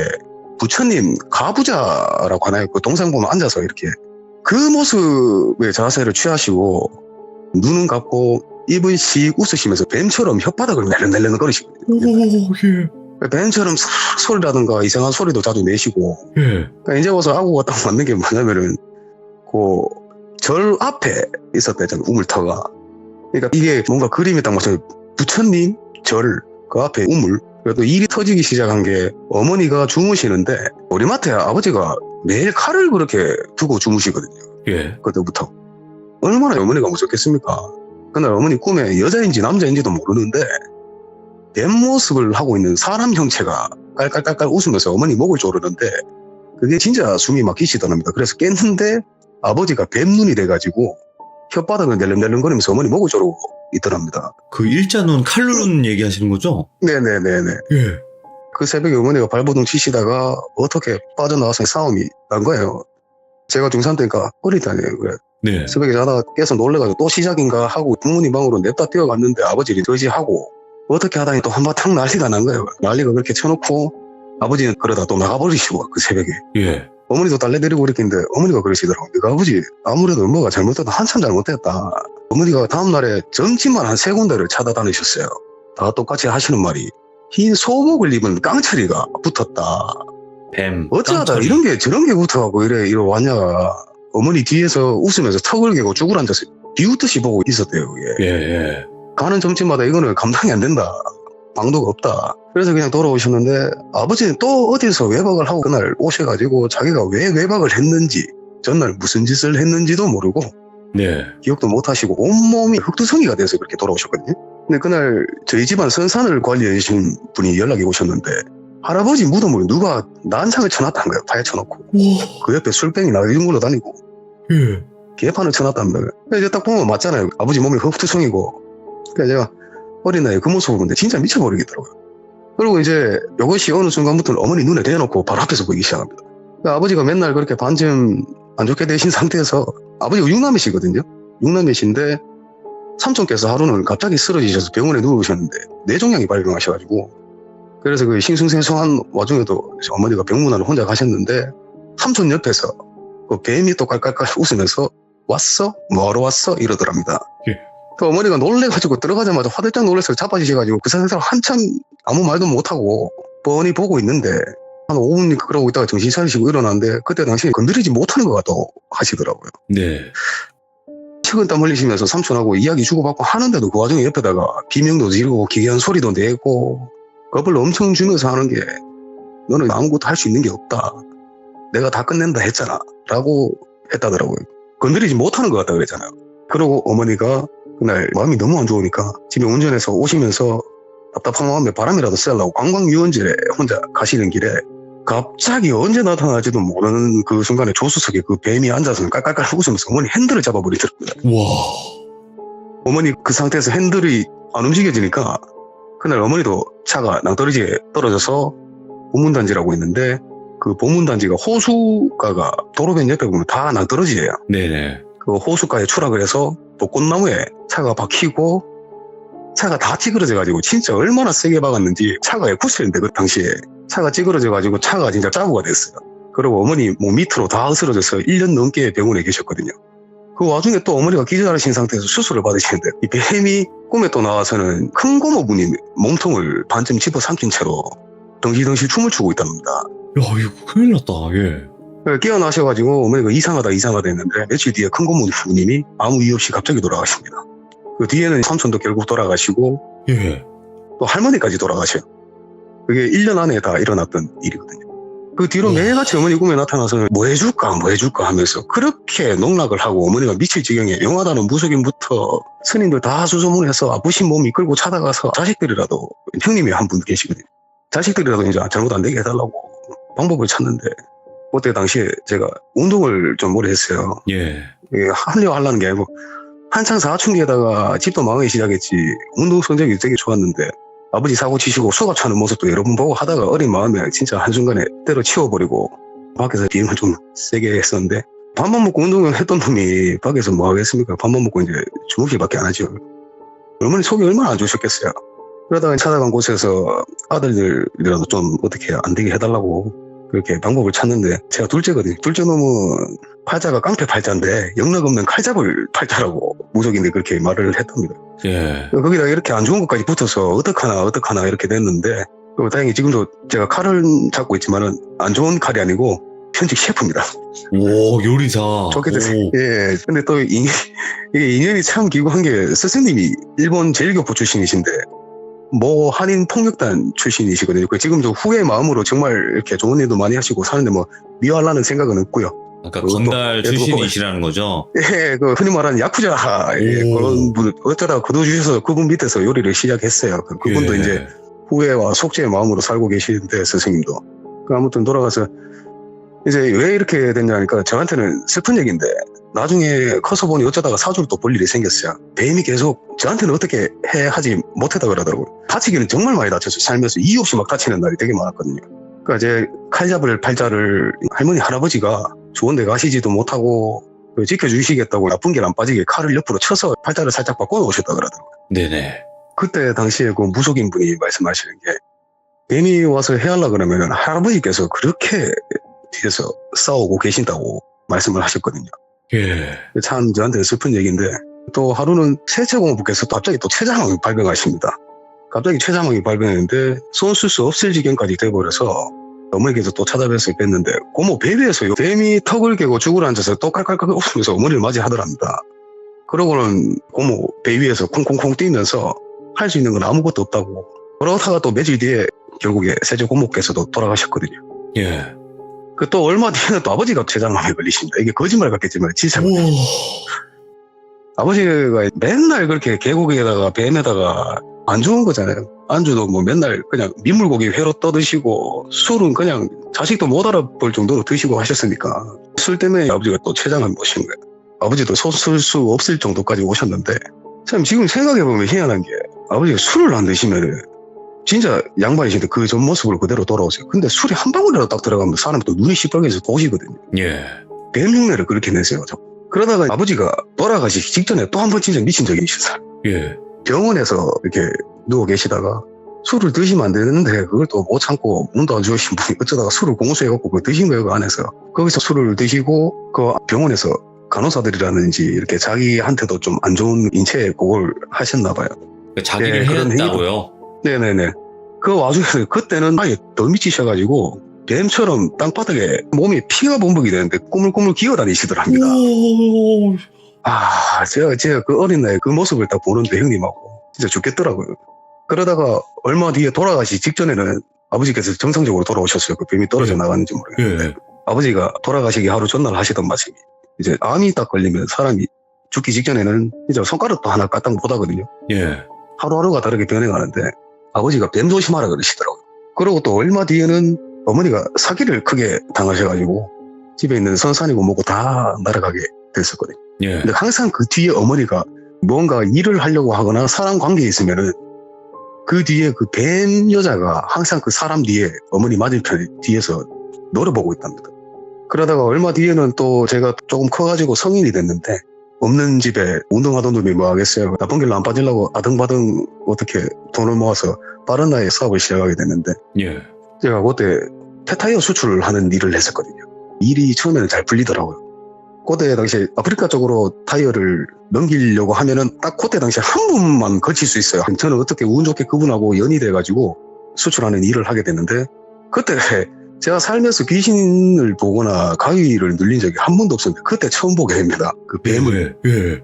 부처님 가부좌라고 하나요? 그 동상 보면 앉아서 이렇게 그 모습의 자세를 취하시고, 눈은 감고 입은 씩 웃으시면서 뱀처럼 혓바닥을 낼름낼름 거리시거든요. 오, 예. 뱀처럼 소리라든가 이상한 소리도 자주 내시고. 예. 그러니까 이제 와서 아구가 딱 맞는 게 뭐냐면은, 그 절 앞에 있었대잖아요, 우물터가. 그러니까 이게 뭔가 그림이 딱 맞춰요. 부처님 절 그 앞에 우물. 그래도 일이 터지기 시작한 게, 어머니가 주무시는데 머리맡에 아버지가 매일 칼을 그렇게 두고 주무시거든요. 예. 그때부터. 얼마나 어머니가 무섭겠습니까? 그날 어머니 꿈에 여자인지 남자인지도 모르는데 뱀 모습을 하고 있는 사람 형체가 깔깔깔깔 웃으면서 어머니 목을 조르는데, 그게 진짜 숨이 막히시더랍니다. 그래서 깼는데 아버지가 뱀 눈이 돼가지고 혓바닥을 낼름낼름거리면서 어머니 목을 조르고 있더랍니다. 그 일자눈 칼눈 얘기하시는 거죠? 네네네네. 예. 그 새벽에 어머니가 발버둥 치시다가 어떻게 빠져나와서 싸움이 난 거예요. 제가 중3 때니까 어리다네요. 그래. 네. 새벽에 자다가 깨서 놀래가지고 또 시작인가 하고 부모님 방으로 냅다 뛰어갔는데 아버지를 저지하고, 어떻게 하다니 또 한바탕 난리가 난 거예요. 난리가 그렇게 쳐놓고 아버지는 그러다 또 나가버리시고, 그 새벽에. 예. 어머니도 딸내 데리고 이렇게 있는데 어머니가 그러시더라고요. 내가 아버지 아무래도 엄마가 잘못해도 한참 잘못했다. 어머니가 다음날에 점집만 한 3군데를 찾아다니셨어요. 다 똑같이 하시는 말이, 흰 소복을 입은 깡철이가 붙었다. 뱀. 어쩌다 깡철이. 이런 게 저런 게 붙어가고 이래 왔냐가, 어머니 뒤에서 웃으면서 턱을 개고 쭈글 앉아서 비웃듯이 보고 있었대요. 그게. 예, 예. 가는 점집마다 이거는 감당이 안 된다. 방도가 없다. 그래서 그냥 돌아오셨는데, 아버지는 또 어디서 외박을 하고 그날 오셔가지고 자기가 왜 외박을 했는지, 전날 무슨 짓을 했는지도 모르고 네. 기억도 못 하시고 온몸이 흑두성이가 돼서 그렇게 돌아오셨거든요. 근데 그날 저희 집안 선산을 관리해 주신 분이 연락이 오셨는데, 할아버지 무덤을 누가 난상을 쳐놨다는 거예요. 파헤쳐놓고. 와. 그 옆에 술병이 나이는 걸로 다니고 예. 개판을 쳐놨다는 거예요. 이제 딱 보면 맞잖아요. 아버지 몸이 흑투성이고. 그래서 제가 어린 나이에 그 모습을 보는데 진짜 미쳐버리겠더라고요. 그리고 이제 이것이 어느 순간부터는 어머니 눈에 대놓고 바로 앞에서 보이기 시작합니다. 그러니까 아버지가 맨날 그렇게 반쯤 안 좋게 되신 상태에서 아버지가 육남매시거든요. 육남매신데 삼촌께서 하루는 갑자기 쓰러지셔서 병원에 누우셨는데 뇌종양이 발병하셔가지고 그래서 그 싱숭생숭한 와중에도 어머니가 병문안을 혼자 가셨는데 삼촌 옆에서 그 뱀이 또 깔깔깔 웃으면서 왔어? 뭐하러 왔어? 이러더랍니다. 예. 그 어머니가 놀래가지고 들어가자마자 화들짝 놀라서 자빠지셔가지고 그 사람 한참 아무 말도 못하고 뻔히 보고 있는데 한 5분 그러고 있다가 정신 차리시고 일어났는데 그때 당시에 건드리지 못하는 것 같다고 하시더라고요. 네. 식은땀 흘리시면서 삼촌하고 이야기 주고받고 하는데도 그 와중에 옆에다가 비명도 지르고 기괴한 소리도 내고 겁을 엄청 주면서 하는 게 너는 아무것도 할 수 있는 게 없다. 내가 다 끝낸다 했잖아. 라고 했다더라고요. 건드리지 못하는 것 같다 그랬잖아요. 그러고 어머니가 그날 마음이 너무 안 좋으니까 집에 운전해서 오시면서 답답한 마음에 바람이라도 쐬려고 관광유원지에 혼자 가시는 길에 갑자기 언제 나타날지도 모르는 그 순간에 조수석에 그 뱀이 앉아서 깔깔깔 웃으면서 어머니 핸들을 잡아버리더라고요. 와. 어머니 그 상태에서 핸들이 안 움직여지니까 그날 어머니도 차가 낭떠러지에 떨어져서 보문단지라고 있는데 그 보문단지가 호수가가 도로변 옆에 보면 다 낭떠러지예요. 네네. 그 호수가에 추락을 해서 벚꽃나무에 차가 박히고 차가 다 찌그러져가지고 진짜 얼마나 세게 박았는지 차가 F7인데 그 당시에 차가 찌그러져가지고 차가 진짜 짜부가 됐어요. 그리고 어머니 몸 밑으로 다 으스러져서 1년 넘게 병원에 계셨거든요. 그 와중에 또 어머니가 기절하신 상태에서 수술을 받으시는데 이 뱀이 꿈에 또 나와서는 큰 고모분이 몸통을 반쯤 집어삼킨 채로 덩실덩실 춤을 추고 있답니다. 야, 이거 큰일 났다. 예. 깨어나셔가지고 어머니가 이상하다 했는데 며칠 뒤에 큰 고모님이 아무 이유 없이 갑자기 돌아가십니다. 그 뒤에는 삼촌도 결국 돌아가시고 예. 또 할머니까지 돌아가셔요. 그게 1년 안에 다 일어났던 일이거든요. 그 뒤로 매일같이 어머니 꿈에 나타나서 뭐 해줄까 하면서 그렇게 농락을 하고 어머니가 미칠 지경에 영하다는 무속인부터 스님들 다 수소문해서 아프신 몸 이끌고 찾아가서 자식들이라도 형님이 한 분 계시거든요. 자식들이라도 이제 잘못 안 되게 해달라고 방법을 찾는데 그때 당시에 제가 운동을 좀 오래 했어요. 예. 하려는 게 아니고 한창 사춘기에다가 집도 망하기 시작했지 운동 성적이 되게 좋았는데 아버지 사고 치시고 수갑 차는 모습도 여러 번 보고 하다가 어린 마음에 진짜 한순간에 때려치워버리고 밖에서 비행을 좀 세게 했었는데 밥만 먹고 운동을 했던 놈이 밖에서 뭐 하겠습니까? 밥만 먹고 이제 주무기밖에 안 하죠. 어머니 속이 얼마나 안 좋으셨겠어요. 그러다가 찾아간 곳에서 아들들이라도 좀 어떻게 안 되게 해달라고 그렇게 방법을 찾는데 제가 둘째거든요. 둘째 놈은 팔자가 깡패 팔자인데 영락 없는 칼잡을 팔자라고 무속인데 그렇게 말을 했답니다. 예. 거기다 이렇게 안 좋은 것까지 붙어서 어떡하나 이렇게 됐는데 다행히 지금도 제가 칼을 잡고 있지만은 안 좋은 칼이 아니고 현직 셰프입니다. 오, 요리사. 좋게 됐어요. 오. 예. 근데 또 이게 인연이 참 기구한 게 스승님이 일본 제일교포 출신이신데 뭐 한인 폭력단 출신이시거든요. 지금도 후회 마음으로 정말 이렇게 좋은 일도 많이 하시고 사는데 뭐 미워하려는 생각은 없고요. 아까 건달 또, 출신이시라는 거죠? 예, 그 흔히 말하는 야쿠자 그런 분 어쩌다 거둬주셔서 그분 밑에서 요리를 시작했어요. 그분도 예. 이제 후회와 속죄의 마음으로 살고 계시는데 스승님도. 아무튼 돌아가서 이제 왜 이렇게 됐냐니까 저한테는 슬픈 얘기인데 나중에 커서 보니 어쩌다가 사주를 또 볼 일이 생겼어요. 뱀이 계속 저한테는 어떻게 해 하지 못했다 그러더라고요. 다치기는 정말 많이 다쳤어요. 살면서 이유 없이 막 다치는 날이 되게 많았거든요. 그러니까 제 칼잡을 팔자를 할머니 할아버지가 좋은 데 가시지도 못하고 지켜주시겠다고 나쁜 길 안 빠지게 칼을 옆으로 쳐서 팔자를 살짝 바꿔놓으셨다 그러더라고요. 네네. 그때 당시에 그 무속인 분이 말씀하시는 게 뱀이 와서 해하려고 그러면 할아버지께서 그렇게 뒤에서 싸우고 계신다고 말씀을 하셨거든요. 예. 참 저한테는 슬픈 얘기인데 또 하루는 세체공부께서 갑자기 또 췌장암이 발병하십니다. 갑자기 췌장암이 발병했는데 손 쓸 수 없을 지경까지 돼버려서 어머니께서 또 찾아뵈서 뵀는데 고모 베비에서 뱀이 턱을 깨고 죽을 앉아서 또 깔깔깔 웃으면서 어머니를 맞이하더랍니다. 그러고는 고모 배 위에서 콩콩콩 뛰면서 할 수 있는 건 아무것도 없다고 그러다가 또 며칠 뒤에 결국에 세제 고모께서도 돌아가셨거든요. 예. 그 또 얼마 뒤에는 또 아버지가 췌장암에 걸리십니다. 이게 거짓말 같겠지만 진짜 아버지가 맨날 그렇게 개고기에다가 뱀에다가 안 좋은 거잖아요. 안주도 뭐 맨날 그냥 민물고기 회로 떠드시고 술은 그냥 자식도 못 알아볼 정도로 드시고 하셨으니까 술 때문에 아버지가 또 췌장암 오신 거예요. 아버지도 손 쓸 수 없을 정도까지 오셨는데 참 지금 생각해보면 희한한 게 아버지가 술을 안 드시면 진짜 양반이신데 그 전 모습으로 그대로 돌아오세요. 근데 술이 한 방울이라도 딱 들어가면 사람이 또 눈이 시뻘개서 도시거든요. 예. 뱀 흉내를 그렇게 내세요. 그러다가 아버지가 돌아가시기 직전에 또 한 번 진짜 미친 적이 있었어요. 예. 병원에서 이렇게 누워 계시다가 술을 드시면 안 되는데 그걸 또 못 참고 문도 안 주신 분이 어쩌다가 술을 공수해갖고 그걸 드신 거예요, 그 안에서. 거기서 술을 드시고 그 병원에서 간호사들이라든지 이렇게 자기한테도 좀 안 좋은 인체 그걸 하셨나 봐요. 자기를 예, 그런 해였다고요? 네네네. 그 와중에 그때는 아예 더 미치셔가지고 뱀처럼 땅바닥에 몸에 피가 범벅이 되는데 꾸물꾸물 기어다니시더랍니다. 오. 제가 그 어린 나이에 그 모습을 딱 보는데 형님하고 진짜 죽겠더라고요. 그러다가 얼마 뒤에 돌아가시 직전에는 아버지께서 정상적으로 돌아오셨어요. 그 뱀이 떨어져 나갔는지 모르겠는데. 예. 아버지가 돌아가시기 하루 전날 하시던 말씀이 이제 암이 딱 걸리면 사람이 죽기 직전에는 이제 손가락도 하나 까딱 못 하거든요. 예. 하루하루가 다르게 변해가는데 아버지가 뱀 조심하라 그러시더라고요. 그리고 또 얼마 뒤에는 어머니가 사기를 크게 당하셔가지고 집에 있는 선산이고 뭐고 다 날아가게 됐었거든요. 예. 근데 항상 그 뒤에 어머니가 뭔가 일을 하려고 하거나 사람 관계에 있으면은 그 뒤에 그 뱀 여자가 항상 그 사람 뒤에 어머니 맞은편에 뒤에서 노려보고 있답니다. 그러다가 얼마 뒤에는 또 제가 조금 커가지고 성인이 됐는데 없는 집에 운동하던 놈이 뭐 하겠어요. 나쁜 길로 안 빠지려고 아등바등 어떻게 돈을 모아서 빠른 나이에 사업을 시작하게 됐는데 예. 제가 그때 폐타이어 수출을 하는 일을 했었거든요. 일이 처음에는 잘 풀리더라고요. 그때 당시에 아프리카 쪽으로 타이어를 넘기려고 하면은 딱 그때 당시에 한 분만 거칠 수 있어요. 저는 어떻게 운 좋게 그분하고 연이 돼가지고 수출하는 일을 하게 됐는데 그때 제가 살면서 귀신을 보거나 가위를 눌린 적이 한 번도 없었는데 그때 처음 보게 됩니다. 그 뱀을. 예.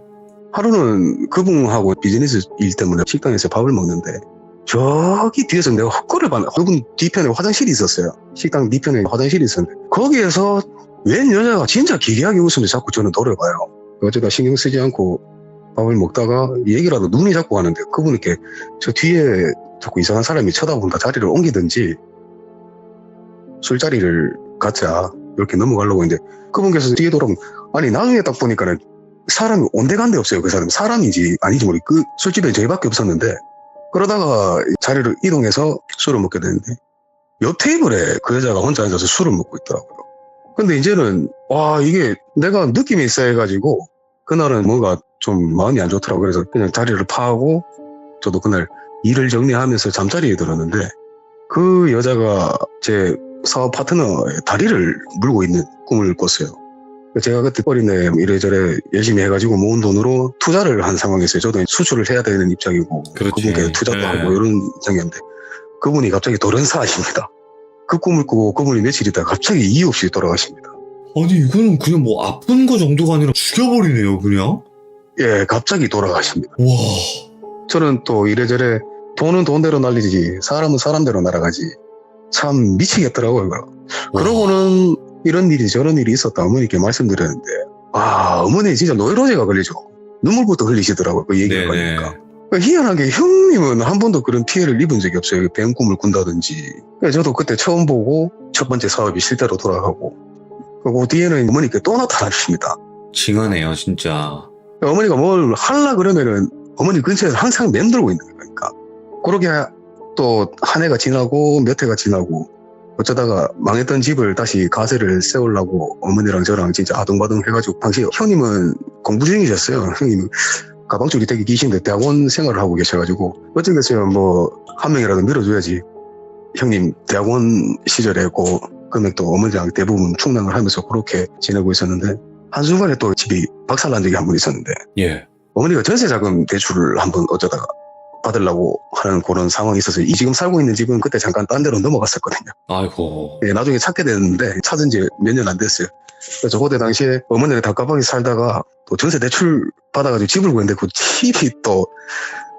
하루는 그분하고 비즈니스 일 때문에 식당에서 밥을 먹는데 저기 뒤에서 내가 헛걸을 봤는데 그분 뒤편에 화장실이 있었어요. 식당 뒤편에 화장실이 있었는데 거기에서 웬 여자가 진짜 기괴하게 웃으면서 자꾸 저는 노려봐요. 어쩌다 신경 쓰지 않고 밥을 먹다가 얘기라도 눈이 자꾸 가는데 그분께 저 뒤에 자꾸 이상한 사람이 쳐다보니까 자리를 옮기든지 술자리를 갖자 이렇게 넘어가려고 했는데 그분께서 뒤에 돌아오면 아니 나중에 딱 보니까는 사람이 온데간데 없어요. 그 사람 사람인지 아닌지 모르겠고 그 술집에 저희밖에 없었는데 그러다가 자리를 이동해서 술을 먹게 되는데 옆 테이블에 그 여자가 혼자 앉아서 술을 먹고 있더라고요. 근데 이제는 이게 내가 느낌이 있어 해가지고 그날은 뭔가 좀 마음이 안 좋더라고요. 그래서 그냥 자리를 파하고 저도 그날 일을 정리하면서 잠자리에 들었는데 그 여자가 제 사업 파트너의 다리를 물고 있는 꿈을 꿨어요. 제가 그때 어린애 이래저래 열심히 해가지고 모은 돈으로 투자를 한 상황이었어요. 저도 수출을 해야 되는 입장이고 그렇지. 그분께 투자도 네. 하고 이런 입장이었는데 그분이 갑자기 돌연사하십니다. 그 꿈을 꾸고 그분이 며칠 있다가 갑자기 이유 없이 돌아가십니다. 아니 이거는 그냥 뭐 아픈 거 정도가 아니라 죽여버리네요 그냥. 예, 갑자기 돌아가십니다. 와. 저는 또 이래저래 돈은 돈대로 날리지 사람은 사람대로 날아가지 참 미치겠더라고요. 그러고는 이런 일이 저런 일이 있었다 어머니께 말씀드렸는데 어머니 진짜 노이로제가 걸리죠. 눈물부터 흘리시더라고요. 그 얘기를 하니까. 희한하게 형님은 한 번도 그런 피해를 입은 적이 없어요. 뱀 꿈을 꾼다든지. 저도 그때 처음 보고 첫 번째 사업이 실대로 돌아가고 그 뒤에는 어머니께 또 나타나십니다. 징하네요 진짜. 어머니가 뭘 하려 그러면은 어머니 근처에서 항상 맴돌고 있는 거니까. 그렇게 또 한 해가 지나고 몇 해가 지나고 어쩌다가 망했던 집을 다시 가세를 세우려고 어머니랑 저랑 진짜 아둥바둥 해가지고 당시 형님은 공부 중이셨어요. 형님은 가방줄이 되게 기신데 대학원 생활을 하고 계셔가지고 어쩌겠어요. 뭐 한 명이라도 밀어줘야지. 형님 대학원 시절에 그 금액도 어머니랑 대부분 충당을 하면서 그렇게 지내고 있었는데 한순간에 또 집이 박살난 적이 한 번 있었는데 예. 어머니가 전세자금 대출을 한번 어쩌다가 받으려고 하는 그런 상황이 있어서 이 지금 살고 있는 집은 그때 잠깐 딴 데로 넘어갔었거든요. 아이고. 예, 나중에 찾게 됐는데 찾은 지 몇 년 안 됐어요. 그래서 그때 당시에 어머니가 답답하게 살다가 또 전세 대출 받아가지고 집을 구했는데 그 집이 또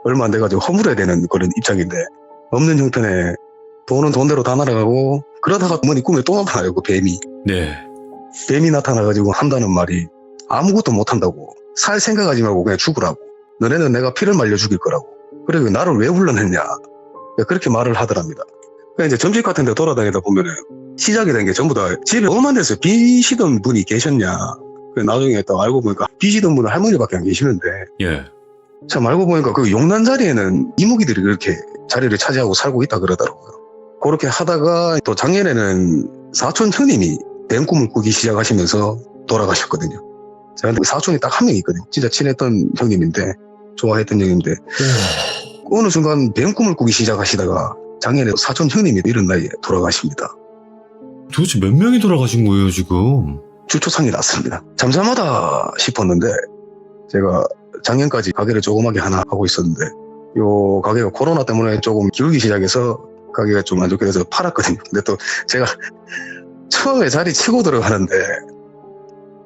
얼마 안 돼가지고 허물어야 되는 그런 입장인데 없는 형편에 돈은 돈대로 다 날아가고 그러다가 어머니 꿈에 또 나타나요. 그 뱀이. 네. 뱀이 나타나가지고 한다는 말이 아무것도 못한다고 살 생각하지 말고 그냥 죽으라고 너네는 내가 피를 말려 죽일 거라고 그리고 나를 왜 불러냈냐 그렇게 말을 하더랍니다. 그러니까 이제 점집 같은 데 돌아다니다 보면은 시작이 된 게 전부 다 집에 험한 데서 빚이던 분이 계셨냐 나중에 또 알고 보니까 빚이던 분은 할머니밖에 안 계시는데 예. 참 알고 보니까 그 용난 자리에는 이모기들이 그렇게 자리를 차지하고 살고 있다 그러더라고요. 그렇게 하다가 또 작년에는 사촌 형님이 뱀 꿈을 꾸기 시작하시면서 돌아가셨거든요. 저한테 사촌이 딱 한 명 있거든요. 진짜 친했던 형님인데, 좋아했던 형님인데, 어느 순간 뱀 꿈을 꾸기 시작하시다가 작년에 사촌 형님이 이런 나이에 돌아가십니다. 도대체 몇 명이 돌아가신 거예요, 지금? 주초상이 났습니다. 잠잠하다 싶었는데, 제가 작년까지 가게를 조그맣게 하나 하고 있었는데, 요 가게가 코로나 때문에 조금 기울기 시작해서 가게가 좀 안 좋게 돼서 팔았거든요. 근데 또 제가 처음에 자리 치고 들어가는데,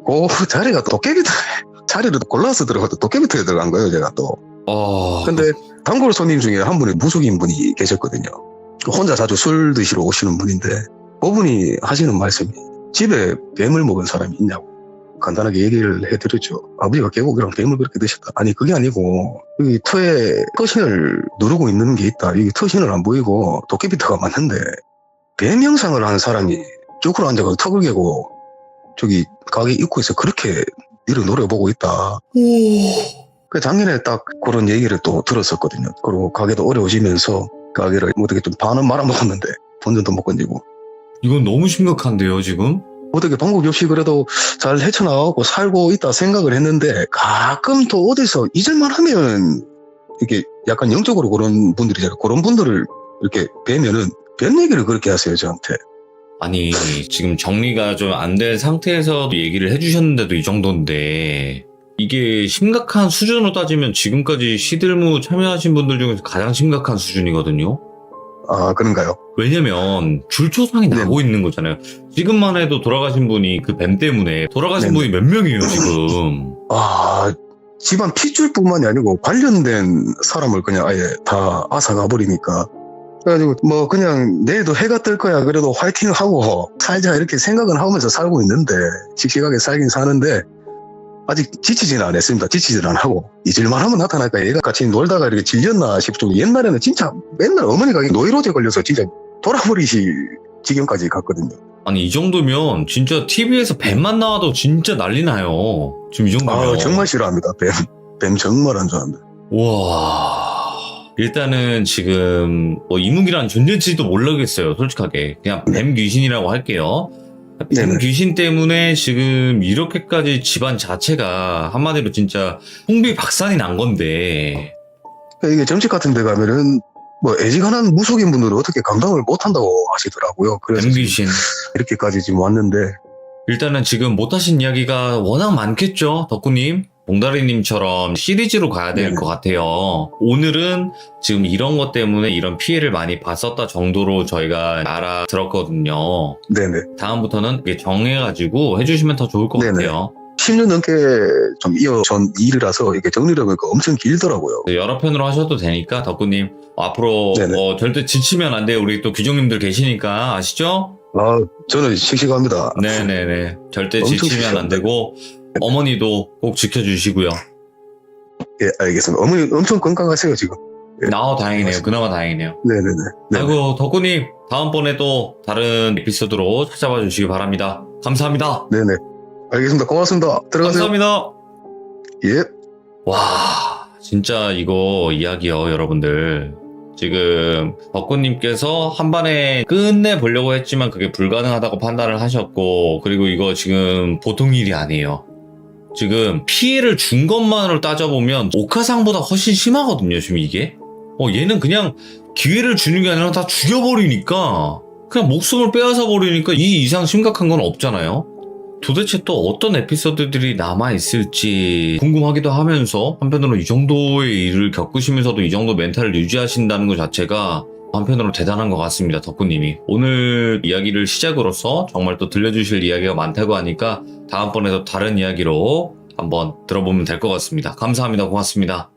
그 자리가 도깨비 자리를 골라서 들어가도 도깨비터에 들어간 거예요, 제가 또. 근데 단골 손님 중에 한 분이 무속인 분이 계셨거든요. 혼자 자주 술 드시러 오시는 분인데, 그분이 하시는 말씀이 집에 뱀을 먹은 사람이 있냐고 간단하게 얘기를 해드렸죠. 아버지가 계곡이랑 뱀을 그렇게 드셨다. 아니, 그게 아니고 여기 터에 터신을 누르고 있는 게 있다. 여기 터신을 안 보이고 도깨비터가 맞는데 뱀 형상을 하는 사람이 쭈그러 앉아서 턱을 개고 저기 가게 입구에서 그렇게 니를 노려보고 있다. 그 작년에 딱 그런 얘기를 또 들었었거든요. 그리고 가게도 어려워지면서 가게를 어떻게 좀 반은 말아먹었는데 본전도 못 건지고. 이건 너무 심각한데요, 지금? 어떻게 방법이 없이 그래도 잘 헤쳐나가고 살고 있다 생각을 했는데, 가끔 또 어디서 잊을만 하면 이렇게 약간 영적으로 그런 분들이잖아요. 그런 분들을 이렇게 뵈면은 뱀 얘기를 그렇게 하세요, 저한테. 아니, 지금 정리가 좀 안 된 상태에서 얘기를 해주셨는데도 이 정도인데, 이게 심각한 수준으로 따지면 지금까지 시들무 참여하신 분들 중에서 가장 심각한 수준이거든요. 아, 그런가요? 왜냐면 줄초상이 네. 나고 있는 거잖아요. 지금만 해도 돌아가신 분이 그 뱀 때문에 돌아가신 네. 분이 몇 명이에요, 지금? 아, 집안 핏줄뿐만이 아니고 관련된 사람을 그냥 아예 다 앗아가 버리니까. 그래가지고 뭐 그냥 내일도 해가 뜰 거야. 그래도 화이팅하고 살자 이렇게 생각은 하면서 살고 있는데, 씩씩하게 살긴 사는데 아직 지치지는 않았습니다. 지치지는 안 하고 잊을만 하면 나타날까. 얘가 같이 놀다가 이렇게 질렸나 싶죠. 옛날에는 진짜 맨날 어머니가 노이로제 걸려서 진짜 돌아버리실 지경까지 갔거든요. 아니, 이 정도면 진짜 TV에서 뱀만 나와도 진짜 난리 나요. 지금 이 정도면. 아, 정말 싫어합니다. 뱀 정말 안 좋아합니다. 와. 일단은 지금 뭐 이묵이라는 존재인지도 모르겠어요, 솔직하게. 그냥 뱀 귀신이라고 할게요. 뱀 네네. 귀신 때문에 지금 이렇게까지 집안 자체가 한마디로 진짜 풍비박산이 난 건데. 이게 점집 같은 데 가면은 뭐 애지간한 무속인 분들은 어떻게 감당을 못 한다고 하시더라고요. 그래서 뱀 지금 귀신. 이렇게까지 지금 왔는데. 일단은 지금 못하신 이야기가 워낙 많겠죠, 덕구님? 봉다리님처럼 시리즈로 가야 될 네네. 것 같아요. 오늘은 지금 이런 것 때문에 이런 피해를 많이 봤었다 정도로 저희가 알아들었거든요. 네네. 다음부터는 이게 정해가지고 해주시면 더 좋을 것 네네. 같아요. 10년 넘게 좀 이어전 일이라서 이게 정리를 하니까 엄청 길더라고요. 여러 편으로 하셔도 되니까 덕구님 앞으로 네네. 절대 지치면 안 돼요. 우리 또 규정님들 계시니까 아시죠? 아, 저는 씩씩합니다. 네네네. 절대 엄청 지치면 안 되고 어머니도 꼭 지켜주시고요. 예, 알겠습니다. 어머니 엄청 건강하세요, 지금. 다행이네요. 그나마 다행이네요. 네네네. 네. 아이고, 덕구님, 다음번에 또 다른 에피소드로 찾아봐 주시기 바랍니다. 감사합니다. 네네. 알겠습니다. 고맙습니다. 들어가세요. 감사합니다. 예. 와, 진짜 이거 이야기요, 여러분들. 지금 덕구님께서 한반에 끝내보려고 했지만 그게 불가능하다고 판단을 하셨고, 그리고 이거 지금 보통 일이 아니에요. 지금 피해를 준 것만으로 따져보면 오카상보다 훨씬 심하거든요, 지금 이게. 얘는 그냥 기회를 주는 게 아니라 다 죽여버리니까, 그냥 목숨을 빼앗아 버리니까 이 이상 심각한 건 없잖아요. 도대체 또 어떤 에피소드들이 남아있을지 궁금하기도 하면서, 한편으로 이 정도의 일을 겪으시면서도 이 정도 멘탈을 유지하신다는 것 자체가 한편으로 대단한 것 같습니다, 덕구님이. 오늘 이야기를 시작으로서 정말 또 들려주실 이야기가 많다고 하니까 다음번에도 다른 이야기로 한번 들어보면 될 것 같습니다. 감사합니다. 고맙습니다.